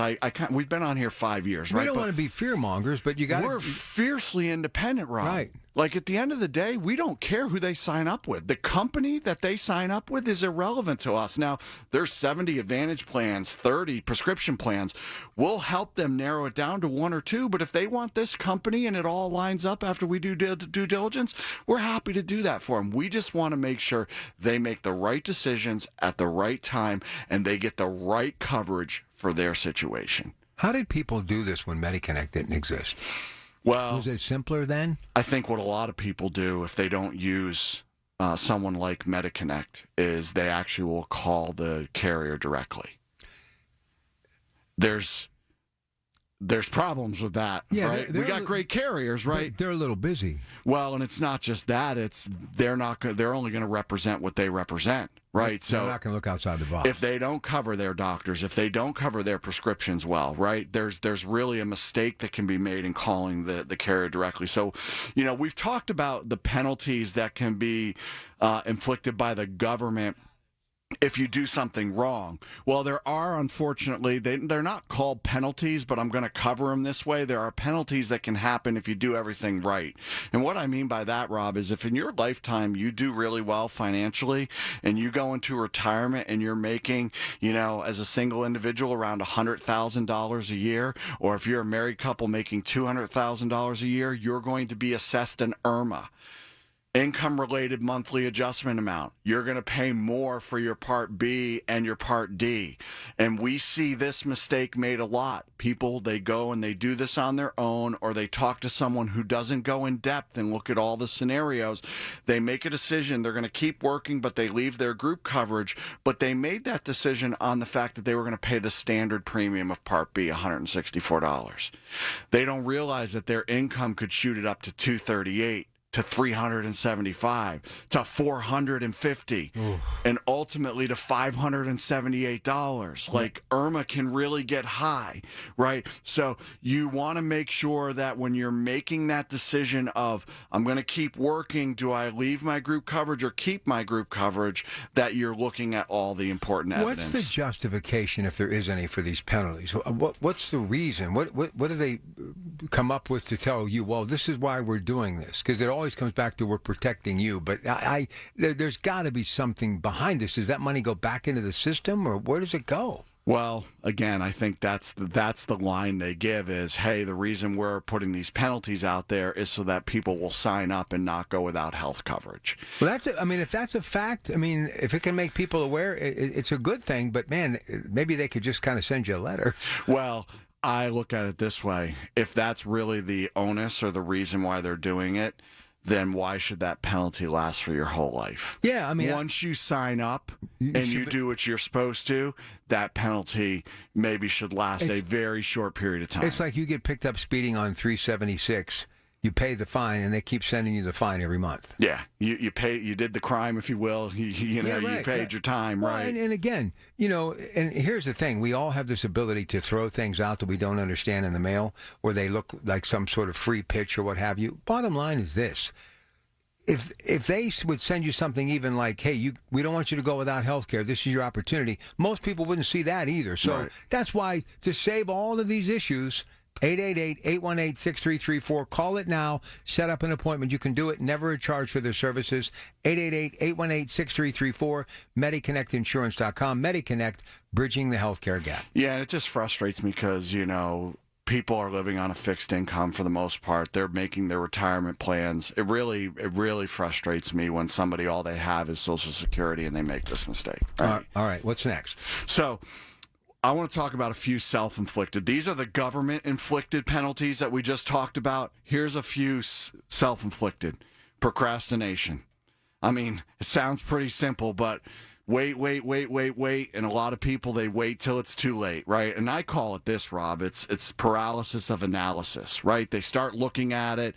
L: we've been on here 5 years, right?
K: We don't want to be fear mongers, but
L: we're fiercely independent, Rob.
K: Right.
L: Like, at the end of the day, we don't care who they sign up with. The company that they sign up with is irrelevant to us. Now, there's 70 Advantage plans, 30 prescription plans. We'll help them narrow it down to one or two, but if they want this company and it all lines up after we do due diligence, we're happy to do that for them. We just want to make sure they make the right decisions at the right time and they get the right coverage for their situation.
K: How did people do this when MediConnect didn't exist?
L: Well,
K: was it simpler then?
L: I think what a lot of people do if they don't use someone like MediConnect is they actually will call the carrier directly. There's problems with that, right? We got great carriers, right?
K: They're a little busy.
L: Well, and it's not just that; they're only going to represent what they represent, right?
K: They're not going to look outside the box.
L: If they don't cover their doctors, if they don't cover their prescriptions well, right? There's really a mistake that can be made in calling the carrier directly. So, we've talked about the penalties that can be inflicted by the government if you do something wrong. Well, there are, unfortunately, they're not called penalties, but I'm going to cover them this way. There are penalties that can happen if you do everything right. And what I mean by that, Rob, is if in your lifetime you do really well financially and you go into retirement and you're making, as a single individual around $100,000 a year, or if you're a married couple making $200,000 a year, you're going to be assessed an IRMA. Income-related monthly adjustment amount. You're going to pay more for your Part B and your Part D. And we see this mistake made a lot. People, they go and they do this on their own, or they talk to someone who doesn't go in depth and look at all the scenarios. They make a decision. They're going to keep working, but they leave their group coverage. But they made that decision on the fact that they were going to pay the standard premium of Part B, $164. They don't realize that their income could shoot it up to $238. to $375 to $450 and ultimately to $578. Like Irma can really get high, right? So you want to make sure that when you're making that decision of I'm going to keep working, do I leave my group coverage or keep my group coverage, that you're looking at all the important evidence.
K: What's the justification, if there is any, for these penalties? What's the reason? What do they come up with to tell you, well, this is why we're doing this? Because it always comes back to we're protecting you. But there's got to be something behind this. Does that money go back into the system, or where does it go?
L: Well, again, I think that's the line they give is, hey, the reason we're putting these penalties out there is so that people will sign up and not go without health coverage.
K: Well, if that's a fact, if it can make people aware, it's a good thing. But, man, maybe they could just kind of send you a letter.
L: Well, I look at it this way. If that's really the onus or the reason why they're doing it, then why should that penalty last for your whole life?
K: Yeah,
L: once you sign up and you do what you're supposed to, that penalty maybe should last a very short period of time.
K: It's like you get picked up speeding on 376. You pay the fine, and they keep sending you the fine every month.
L: Yeah, you pay. You did the crime, if you will. You paid your time,
K: well,
L: right?
K: And again, and here's the thing: we all have this ability to throw things out that we don't understand in the mail, or they look like some sort of free pitch or what have you. Bottom line is this: if they would send you something even like, hey, we don't want you to go without health care, this is your opportunity, most people wouldn't see that either. So that's why, to save all of these issues, 888-818-6334. Call it now. Set up an appointment. You can do it. Never a charge for their services. 888-818-6334. MediConnectInsurance.com. MediConnect, bridging the healthcare gap.
L: Yeah, it just frustrates me because, people are living on a fixed income for the most part. They're making their retirement plans. It really frustrates me when somebody, all they have is Social Security and they make this mistake. Right?
K: All right. What's next?
L: So I want to talk about a few self-inflicted. These are the government-inflicted penalties that we just talked about. Here's a few self-inflicted. Procrastination. It sounds pretty simple, but wait. And a lot of people, they wait till it's too late, right? And I call it this, Rob. It's paralysis of analysis, right? They start looking at it.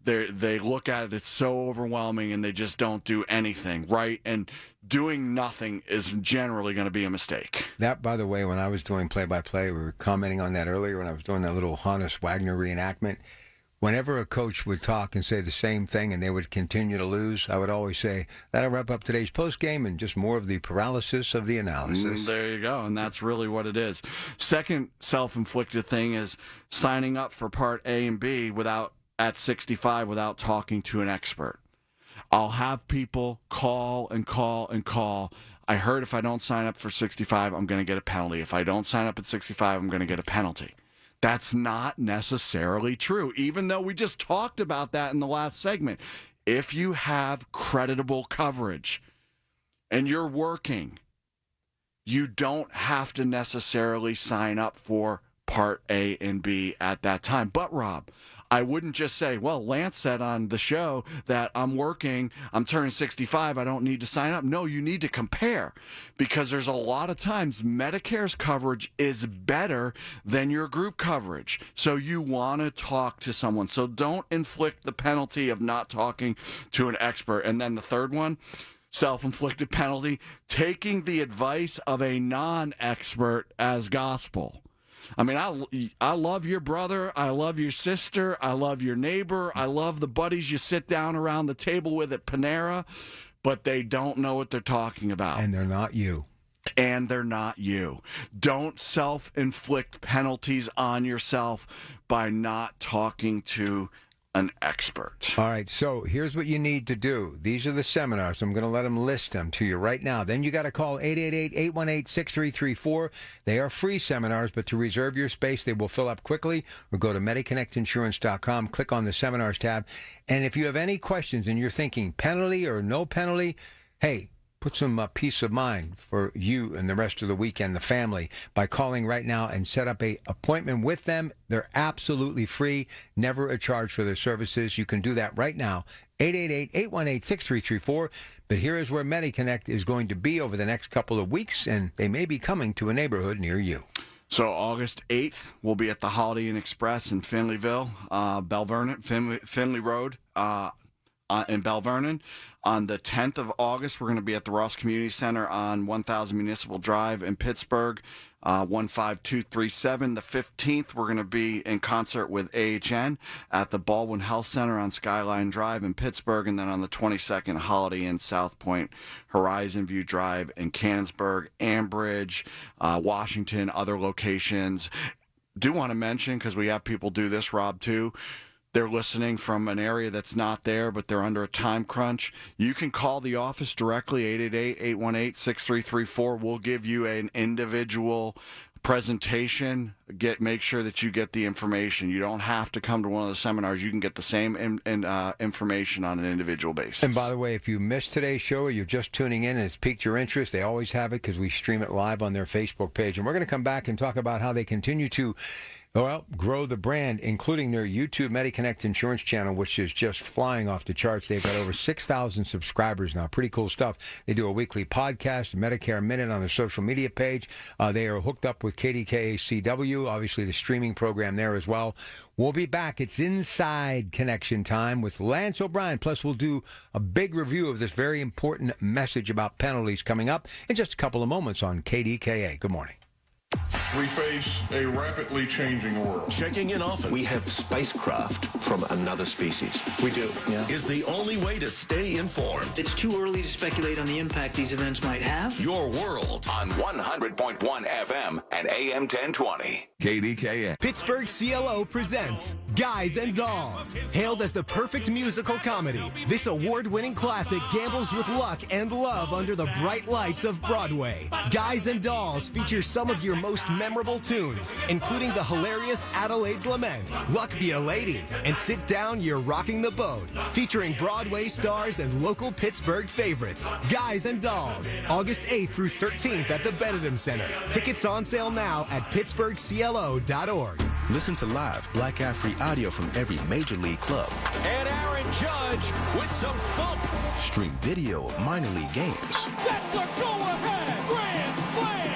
L: They look at it. It's so overwhelming, and they just don't do anything, right? And doing nothing is generally going to be a mistake.
K: That, by the way, when I was doing play-by-play, we were commenting on that earlier when I was doing that little Hannes Wagner reenactment. Whenever a coach would talk and say the same thing and they would continue to lose, I would always say, that'll wrap up today's postgame and just more of the paralysis of the analysis.
L: There you go, and that's really what it is. Second self-inflicted thing is signing up for Part A and B at 65 without talking to an expert. I'll have people call and call and call. I heard if I don't sign up for 65, I'm going to get a penalty. If I don't sign up at 65, I'm going to get a penalty. That's not necessarily true, even though we just talked about that in the last segment. If you have creditable coverage and you're working, you don't have to necessarily sign up for Part A and B at that time. But, Rob, I wouldn't just say, well, Lance said on the show that I'm working, I'm turning 65, I don't need to sign up. No, you need to compare, because there's a lot of times Medicare's coverage is better than your group coverage. So you want to talk to someone. So don't inflict the penalty of not talking to an expert. And then the third one, self-inflicted penalty, taking the advice of a non-expert as gospel. I love your brother. I love your sister. I love your neighbor. I love the buddies you sit down around the table with at Panera, but they don't know what they're talking about.
K: And they're not you.
L: Don't self-inflict penalties on yourself by not talking to an expert.
K: All right, so here's what you need to do. These are the seminars. I'm going to let them list them to you right now. Then you got to call 888-818-6334. They are free seminars, but to reserve your space, they will fill up quickly. Or go to MediConnectInsurance.com, click on the seminars tab. And if you have any questions and you're thinking penalty or no penalty, hey, put some peace of mind for you and the rest of the weekend, the family, by calling right now and set up a appointment with them. They're absolutely free, never a charge for their services. You can do that right now, 888-818-6334. But here is where MediConnect is going to be over the next couple of weeks, and they may be coming to a neighborhood near you.
L: So August 8th, we'll be at the Holiday Inn Express in Finleyville, Bell Vernon, Finley Road. in Bell Vernon. On the 10th of August, we're going to be at the Ross Community Center on 1000 Municipal Drive in Pittsburgh, 15237. The 15th, we're going to be in concert with AHN at the Baldwin Health Center on Skyline Drive in Pittsburgh. And then on the 22nd, Holiday Inn South Point, Horizon View Drive in Canonsburg, Ambridge, Washington, other locations. Do want to mention, because we have people do this, Rob, too. They're listening from an area that's not there, but they're under a time crunch. You can call the office directly, 888-818-6334. We'll give you an individual presentation. Make sure that you get the information. You don't have to come to one of the seminars. You can get the same information on an individual basis.
K: And by the way, if you missed today's show or you're just tuning in and it's piqued your interest, they always have it because we stream it live on their Facebook page. And we're going to come back and talk about how they continue to grow the brand, including their YouTube MediConnect insurance channel, which is just flying off the charts. They've got over 6,000 subscribers now. Pretty cool stuff. They do a weekly podcast, Medicare Minute, on their social media page. They are hooked up with KDKA CW, obviously the streaming program there as well. We'll be back. It's Inside Connection time with Lance O'Brien. Plus, we'll do a big review of this very important message about penalties coming up in just a couple of moments on KDKA. Good morning.
S: We face a rapidly changing world.
J: Checking in often.
T: We have spacecraft from another species.
U: We do, yeah.
J: Is the only way to stay informed.
U: It's too early to speculate on the impact these events might have.
J: Your world on 100.1 FM and AM 1020. KDKA.
V: Pittsburgh CLO presents Guys and Dolls. Hailed as the perfect musical comedy, this award-winning classic gambles with luck and love under the bright lights of Broadway. Guys and Dolls features some of your most memorable tunes, including the hilarious Adelaide's Lament, Luck Be a Lady, and Sit Down, You're Rocking the Boat, featuring Broadway stars and local Pittsburgh favorites. Guys and Dolls, August 8th through 13th at the Benedum Center. Tickets on sale now at pittsburghclo.org.
W: Listen to live Black Eye Free audio from every major league club.
X: And Aaron Judge with some thump.
W: Stream video of minor league games.
X: That's a go-ahead grand slam.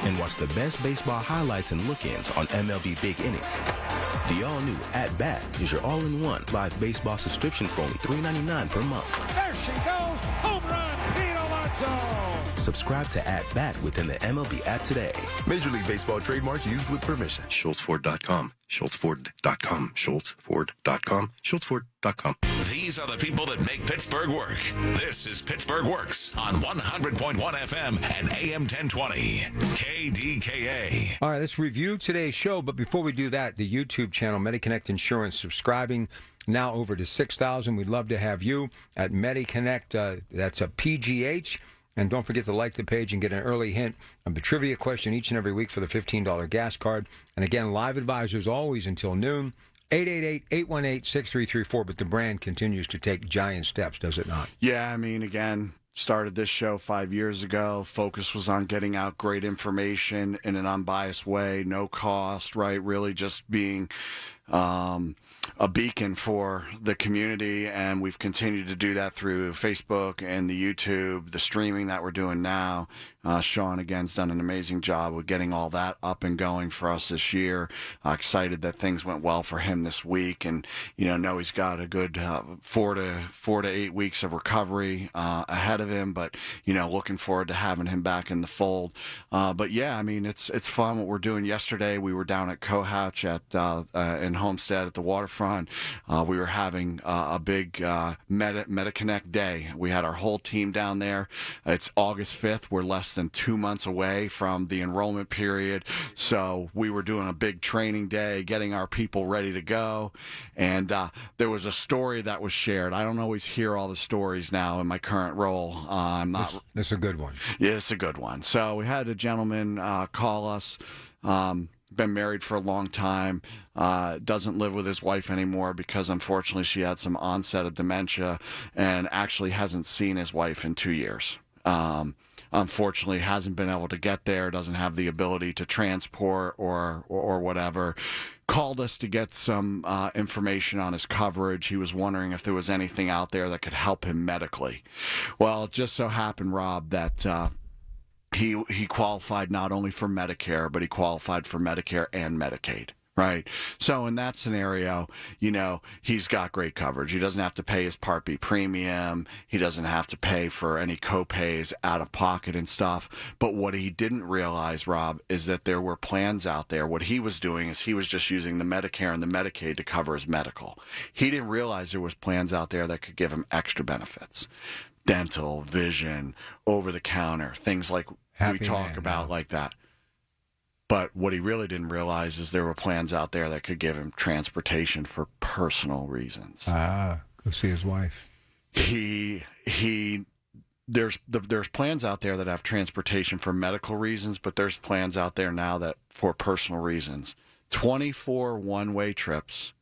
W: And watch the best baseball highlights and look-ins on MLB Big Inning. The all-new At Bat is your all-in-one live baseball subscription for only $3.99 per month.
X: There she goes. Home run. Pete Alonso.
W: Subscribe to At Bat within the MLB app today.
Y: Major League Baseball trademarks used with permission.
W: SchultzFord.com. SchultzFord.com. SchultzFord.com. SchultzFord.com.
J: These are the people that make Pittsburgh work. This is Pittsburgh Works on 100.1 FM and AM 1020. KDKA.
K: All right, let's review today's show. But before we do that, the YouTube channel, MediConnect Insurance, subscribing now over to 6,000. We'd love to have you at MediConnect. That's a PGH. And don't forget to like the page and get an early hint of the trivia question each and every week for the $15 gas card. And again, live advisors always until noon. 888-818-6334. But the brand continues to take giant steps, does it not?
L: Yeah, I mean, again, started this show 5 years ago. Focus was on getting out great information in an unbiased way, no cost, right? Really just being a beacon for the community, and we've continued to do that through Facebook and the YouTube, the streaming that we're doing now. Sean, again, has done an amazing job with getting all that up and going for us this year. Excited that things went well for him this week, and know he's got a good 4 to 8 weeks of recovery ahead of him. But looking forward to having him back in the fold. But yeah, I mean, it's fun what we're doing. Yesterday, we were down at Cohatch in Homestead at the waterfront. We were having a big MediConnect day. We had our whole team down there. It's August 5th. We're less than 2 months away from the enrollment period. So we were doing a big training day, getting our people ready to go. And there was a story that was shared. I don't always hear all the stories now in my current role.
K: This is a good one.
L: Yeah, it's a good one. So we had a gentleman call us. Been married for a long time, doesn't live with his wife anymore because unfortunately she had some onset of dementia and actually hasn't seen his wife in 2 years. Unfortunately hasn't been able to get there, doesn't have the ability to transport or whatever. Called us to get some information on his coverage. He was wondering if there was anything out there that could help him medically. Well, it just so happened, Rob, that he qualified not only for Medicare, but he qualified for Medicare and Medicaid. Right. So in that scenario, he's got great coverage. He doesn't have to pay his Part B premium. He doesn't have to pay for any co-pays out of pocket and stuff. But what he didn't realize, Rob, is that there were plans out there. What he was doing is he was just using the Medicare and the Medicaid to cover his medical. He didn't realize there was plans out there that could give him extra benefits. Dental, vision, over-the-counter, things like we talk about like that. But what he really didn't realize is there were plans out there that could give him transportation for personal reasons.
K: Go see his wife.
L: There's plans out there that have transportation for medical reasons, but there's plans out there now that for personal reasons. 24 one-way trips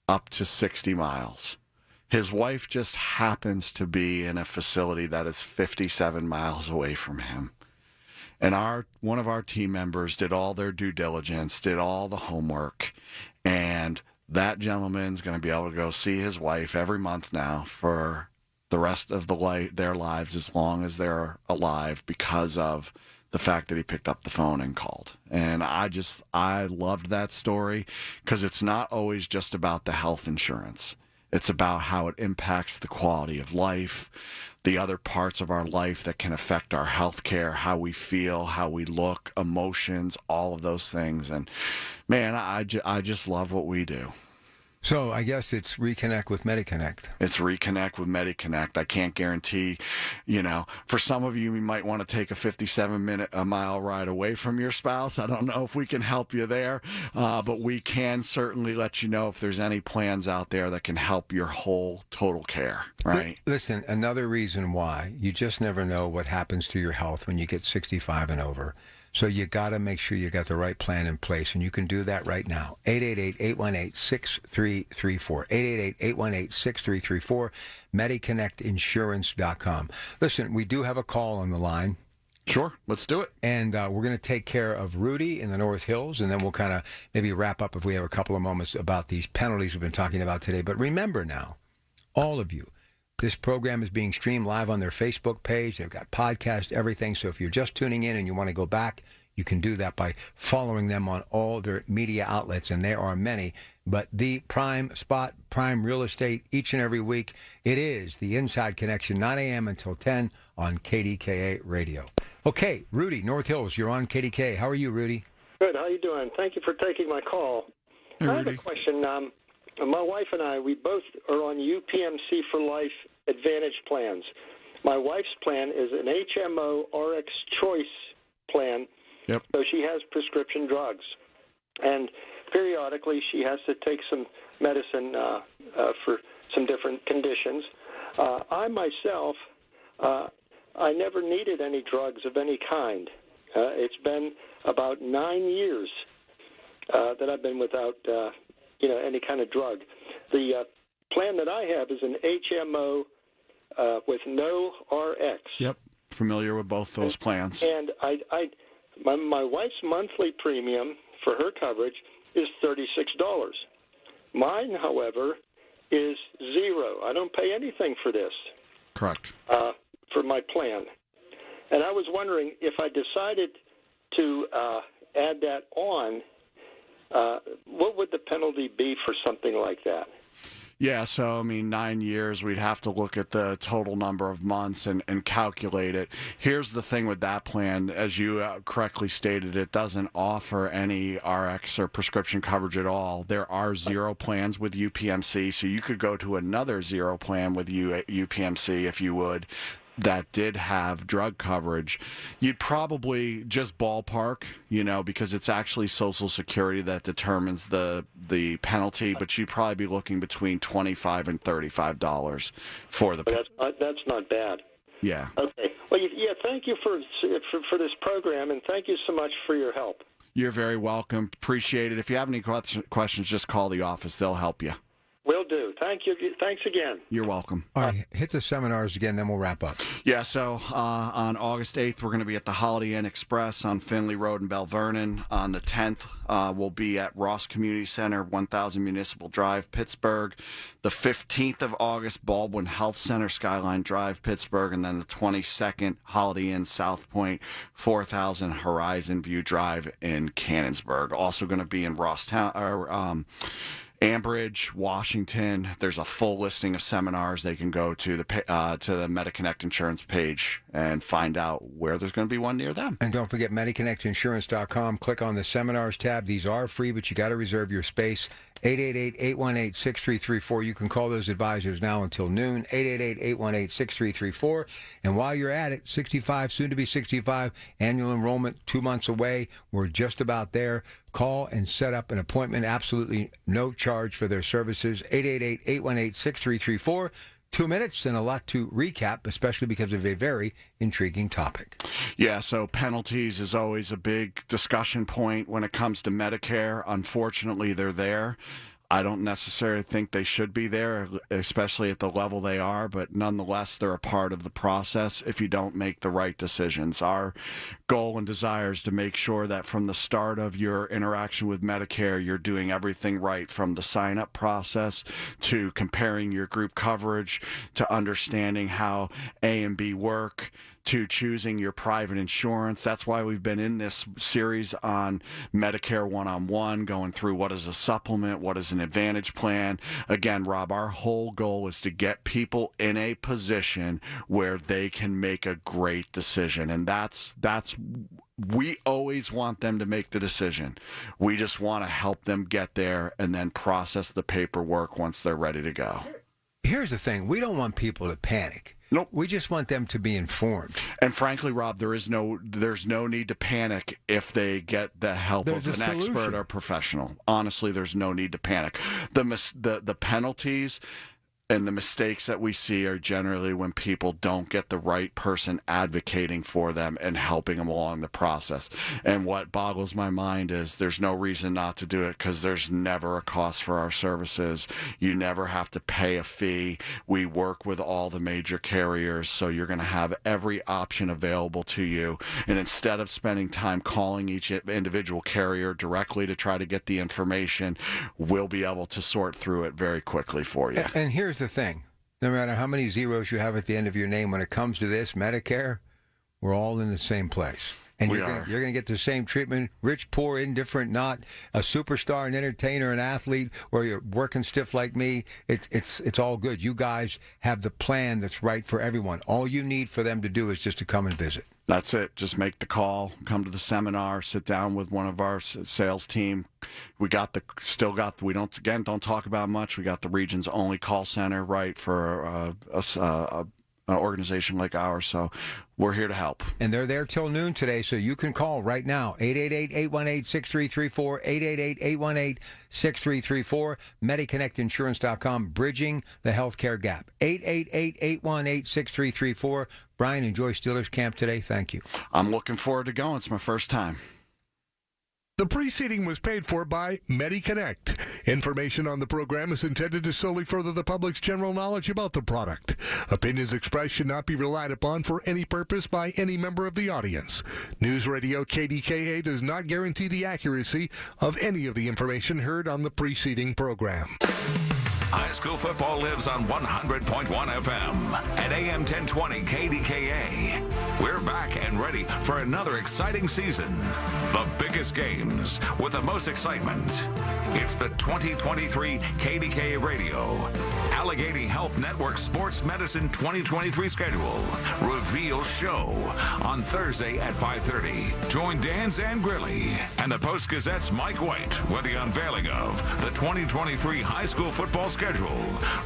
L: up to 60 miles. His wife just happens to be in a facility that is 57 miles away from him. And one of our team members did all their due diligence, did all the homework, and that gentleman's going to be able to go see his wife every month now for the rest of their lives, as long as they're alive, because of the fact that he picked up the phone and called. And I loved that story, because it's not always just about the health insurance. It's about how it impacts the quality of life, the other parts of our life that can affect our health care, how we feel, how we look, emotions, all of those things. And, man, I just love what we do.
K: So I guess it's reconnect with MediConnect.
L: It's reconnect with MediConnect. I can't guarantee, for some of you might want to take a 57-mile ride away from your spouse. I don't know if we can help you there, but we can certainly let you know if there's any plans out there that can help your whole total care, right?
K: Listen, another reason why, you just never know what happens to your health when you get 65 and over. So you got to make sure you got the right plan in place, and you can do that right now. 888-818-6334. 888-818-6334. MediConnectInsurance.com. Listen, we do have a call on the line.
L: Sure, let's do it.
K: And we're going to take care of Rudy in the North Hills, and then we'll kind of maybe wrap up if we have a couple of moments about these penalties we've been talking about today. But remember now, all of you, this program is being streamed live on their Facebook page. They've got podcasts, everything. So if you're just tuning in and you want to go back, you can do that by following them on all their media outlets, and there are many. But the prime spot, prime real estate, each and every week, it is the Inside Connection, 9 a.m. until 10 on KDKA Radio. Okay, Rudy, North Hills, you're on KDKA. How are you, Rudy?
A: Good. How you doing? Thank you for taking my call.
L: Hey,
A: I have
L: Rudy.
A: a question. My wife and I, we both are on UPMC for Life Advantage plans. My wife's plan is an HMO RX Choice plan,
L: Yep.
A: so she has prescription drugs. And periodically she has to take some medicine for some different conditions. I myself, I never needed any drugs of any kind. It's been about 9 years that I've been without any kind of drug. The plan that I have is an HMO with no RX.
L: Yep, familiar with both those plans.
A: And my wife's monthly premium for her coverage is $36. Mine, however, is $0. I don't pay anything for this.
L: Correct.
A: For my plan. And I was wondering if I decided to add that on, what would the penalty be for something like that?
L: Yeah, so, 9 years, we'd have to look at the total number of months and calculate it. Here's the thing with that plan. As you correctly stated, it doesn't offer any RX or prescription coverage at all. There are zero plans with UPMC, so you could go to another zero plan with UPMC if you would, that did have drug coverage. You'd probably just ballpark, because it's actually Social Security that determines the penalty, but you'd probably be looking between $25 and $35 for the
A: That's not bad.
L: Yeah.
A: Okay. Well, thank you for this program, and thank you so much for your help.
L: You're very welcome. Appreciate it. If you have any questions, just call the office. They'll help you.
A: Will do. Thank you. Thanks again.
L: You're welcome.
K: All right, hit the seminars again, then we'll wrap up.
L: Yeah, so on August 8th, we're going to be at the Holiday Inn Express on Finley Road in Bell Vernon. On the 10th, we'll be at Ross Community Center, 1000 Municipal Drive, Pittsburgh. The 15th of August, Baldwin Health Center, Skyline Drive, Pittsburgh. And then the 22nd, Holiday Inn South Point, 4000 Horizon View Drive in Cannonsburg. Also going to be in Ambridge, Washington. There's a full listing of seminars. They can go to the MediConnect insurance page and find out where there's going to be one near them.
K: And don't forget MediConnectInsurance.com. Click on the seminars tab. These are free, but you got to reserve your space. 888-818-6334. You can call those advisors now until noon. 888-818-6334. And while you're at it, 65, soon to be 65, annual enrollment, 2 months away. We're just about there. Call and set up an appointment. Absolutely no charge for their services. 888-818-6334. 2 minutes and a lot to recap, especially because of a very intriguing topic.
L: Yeah, so penalties is always a big discussion point when it comes to Medicare. Unfortunately, they're there. I don't necessarily think they should be there, especially at the level they are, but nonetheless, they're a part of the process if you don't make the right decisions. Our goal and desire is to make sure that from the start of your interaction with Medicare, you're doing everything right, from the sign-up process to comparing your group coverage to understanding how A and B work, to choosing your private insurance. That's why we've been in this series on Medicare one-on-one, going through what is a supplement, what is an advantage plan. Again, Rob, our whole goal is to get people in a position where they can make a great decision. And that's we always want them to make the decision. We just want to help them get there and then process the paperwork once they're ready to go.
K: Here's the thing. We don't want people to panic.
L: Nope.
K: We just want them to be informed.
L: And frankly, Rob, there's no need to panic if they get the help of an expert or professional. Honestly, there's no need to panic. The penalties and the mistakes that we see are generally when people don't get the right person advocating for them and helping them along the process. And what boggles my mind is there's no reason not to do it, because there's never a cost for our services. You never have to pay a fee. We work with all the major carriers, so you're going to have every option available to you. And instead of spending time calling each individual carrier directly to try to get the information, we'll be able to sort through it very quickly for you.
K: And here's the thing. No matter how many zeros you have at the end of your name, when it comes to this, Medicare, we're all in the same place. And you're going to get the same treatment, rich, poor, indifferent, not a superstar, an entertainer, an athlete, or you're working stiff like me. It's all good. You guys have the plan that's right for everyone. All you need for them to do is just to come and visit.
L: That's it. Just make the call, come to the seminar, sit down with one of our sales team. We don't talk about much. We got the region's only call center, right, for an organization like ours. So we're here to help.
K: And they're there till noon today, so you can call right now. 888-818-6334, 888-818-6334, MediConnectInsurance.com, bridging the healthcare gap. 888-818-6334. Brian, enjoy Steelers camp today. Thank you.
L: I'm looking forward to going. It's my first time.
I: The preceding was paid for by MediConnect. Information on the program is intended to solely further the public's general knowledge about the product. Opinions expressed should not be relied upon for any purpose by any member of the audience. News Radio KDKA does not guarantee the accuracy of any of the information heard on the preceding program.
J: High school football lives on 100.1 FM at AM1020 KDKA. We're back and ready for another exciting season. The biggest games with the most excitement. It's the 2023 KDKA Radio Allegheny Health Network Sports Medicine 2023 schedule reveal show on Thursday at 5:30. Join Dan Zangrilli and the Post-Gazette's Mike White with the unveiling of the 2023 high school football schedule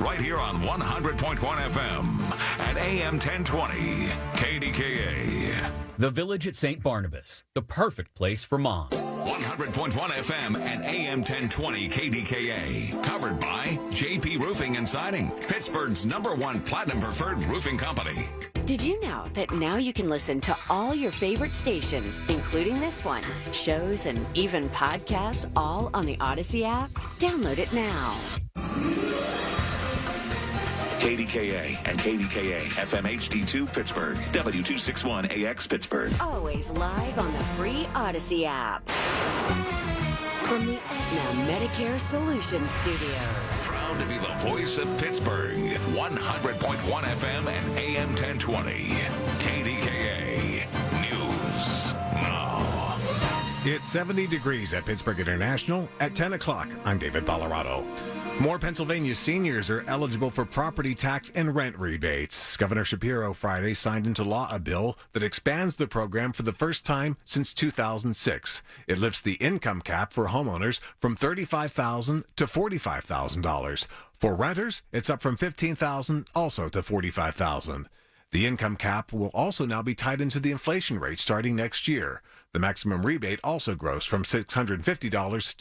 J: right here on 100.1 FM at AM1020 KDKA.
B: The Village at St. Barnabas, the perfect place for mom.
J: 100.1 FM and AM1020 KDKA. Covered by JP Roofing and Siding, Pittsburgh's #1 Platinum Preferred Roofing Company.
G: Did you know that now you can listen to all your favorite stations, including this one, shows, and even podcasts, all on the Odyssey app? Download it now.
J: KDKA and KDKA FM HD2 Pittsburgh, W261AX Pittsburgh.
G: Always live on the free Odyssey app. From the Aetna Medicare Solutions Studios.
J: Proud to be the voice of Pittsburgh. 100.1 FM and AM 1020. KDKA News Now.
C: It's 70 degrees at Pittsburgh International. At 10 o'clock, I'm David Ballarado. More Pennsylvania seniors are eligible for property tax and rent rebates. Governor Shapiro Friday signed into law a bill that expands the program for the first time since 2006. It lifts the income cap for homeowners from $35,000 to $45,000. For renters, it's up from $15,000 also to $45,000. The income cap will also now be tied into the inflation rate starting next year. The maximum rebate also grows from $650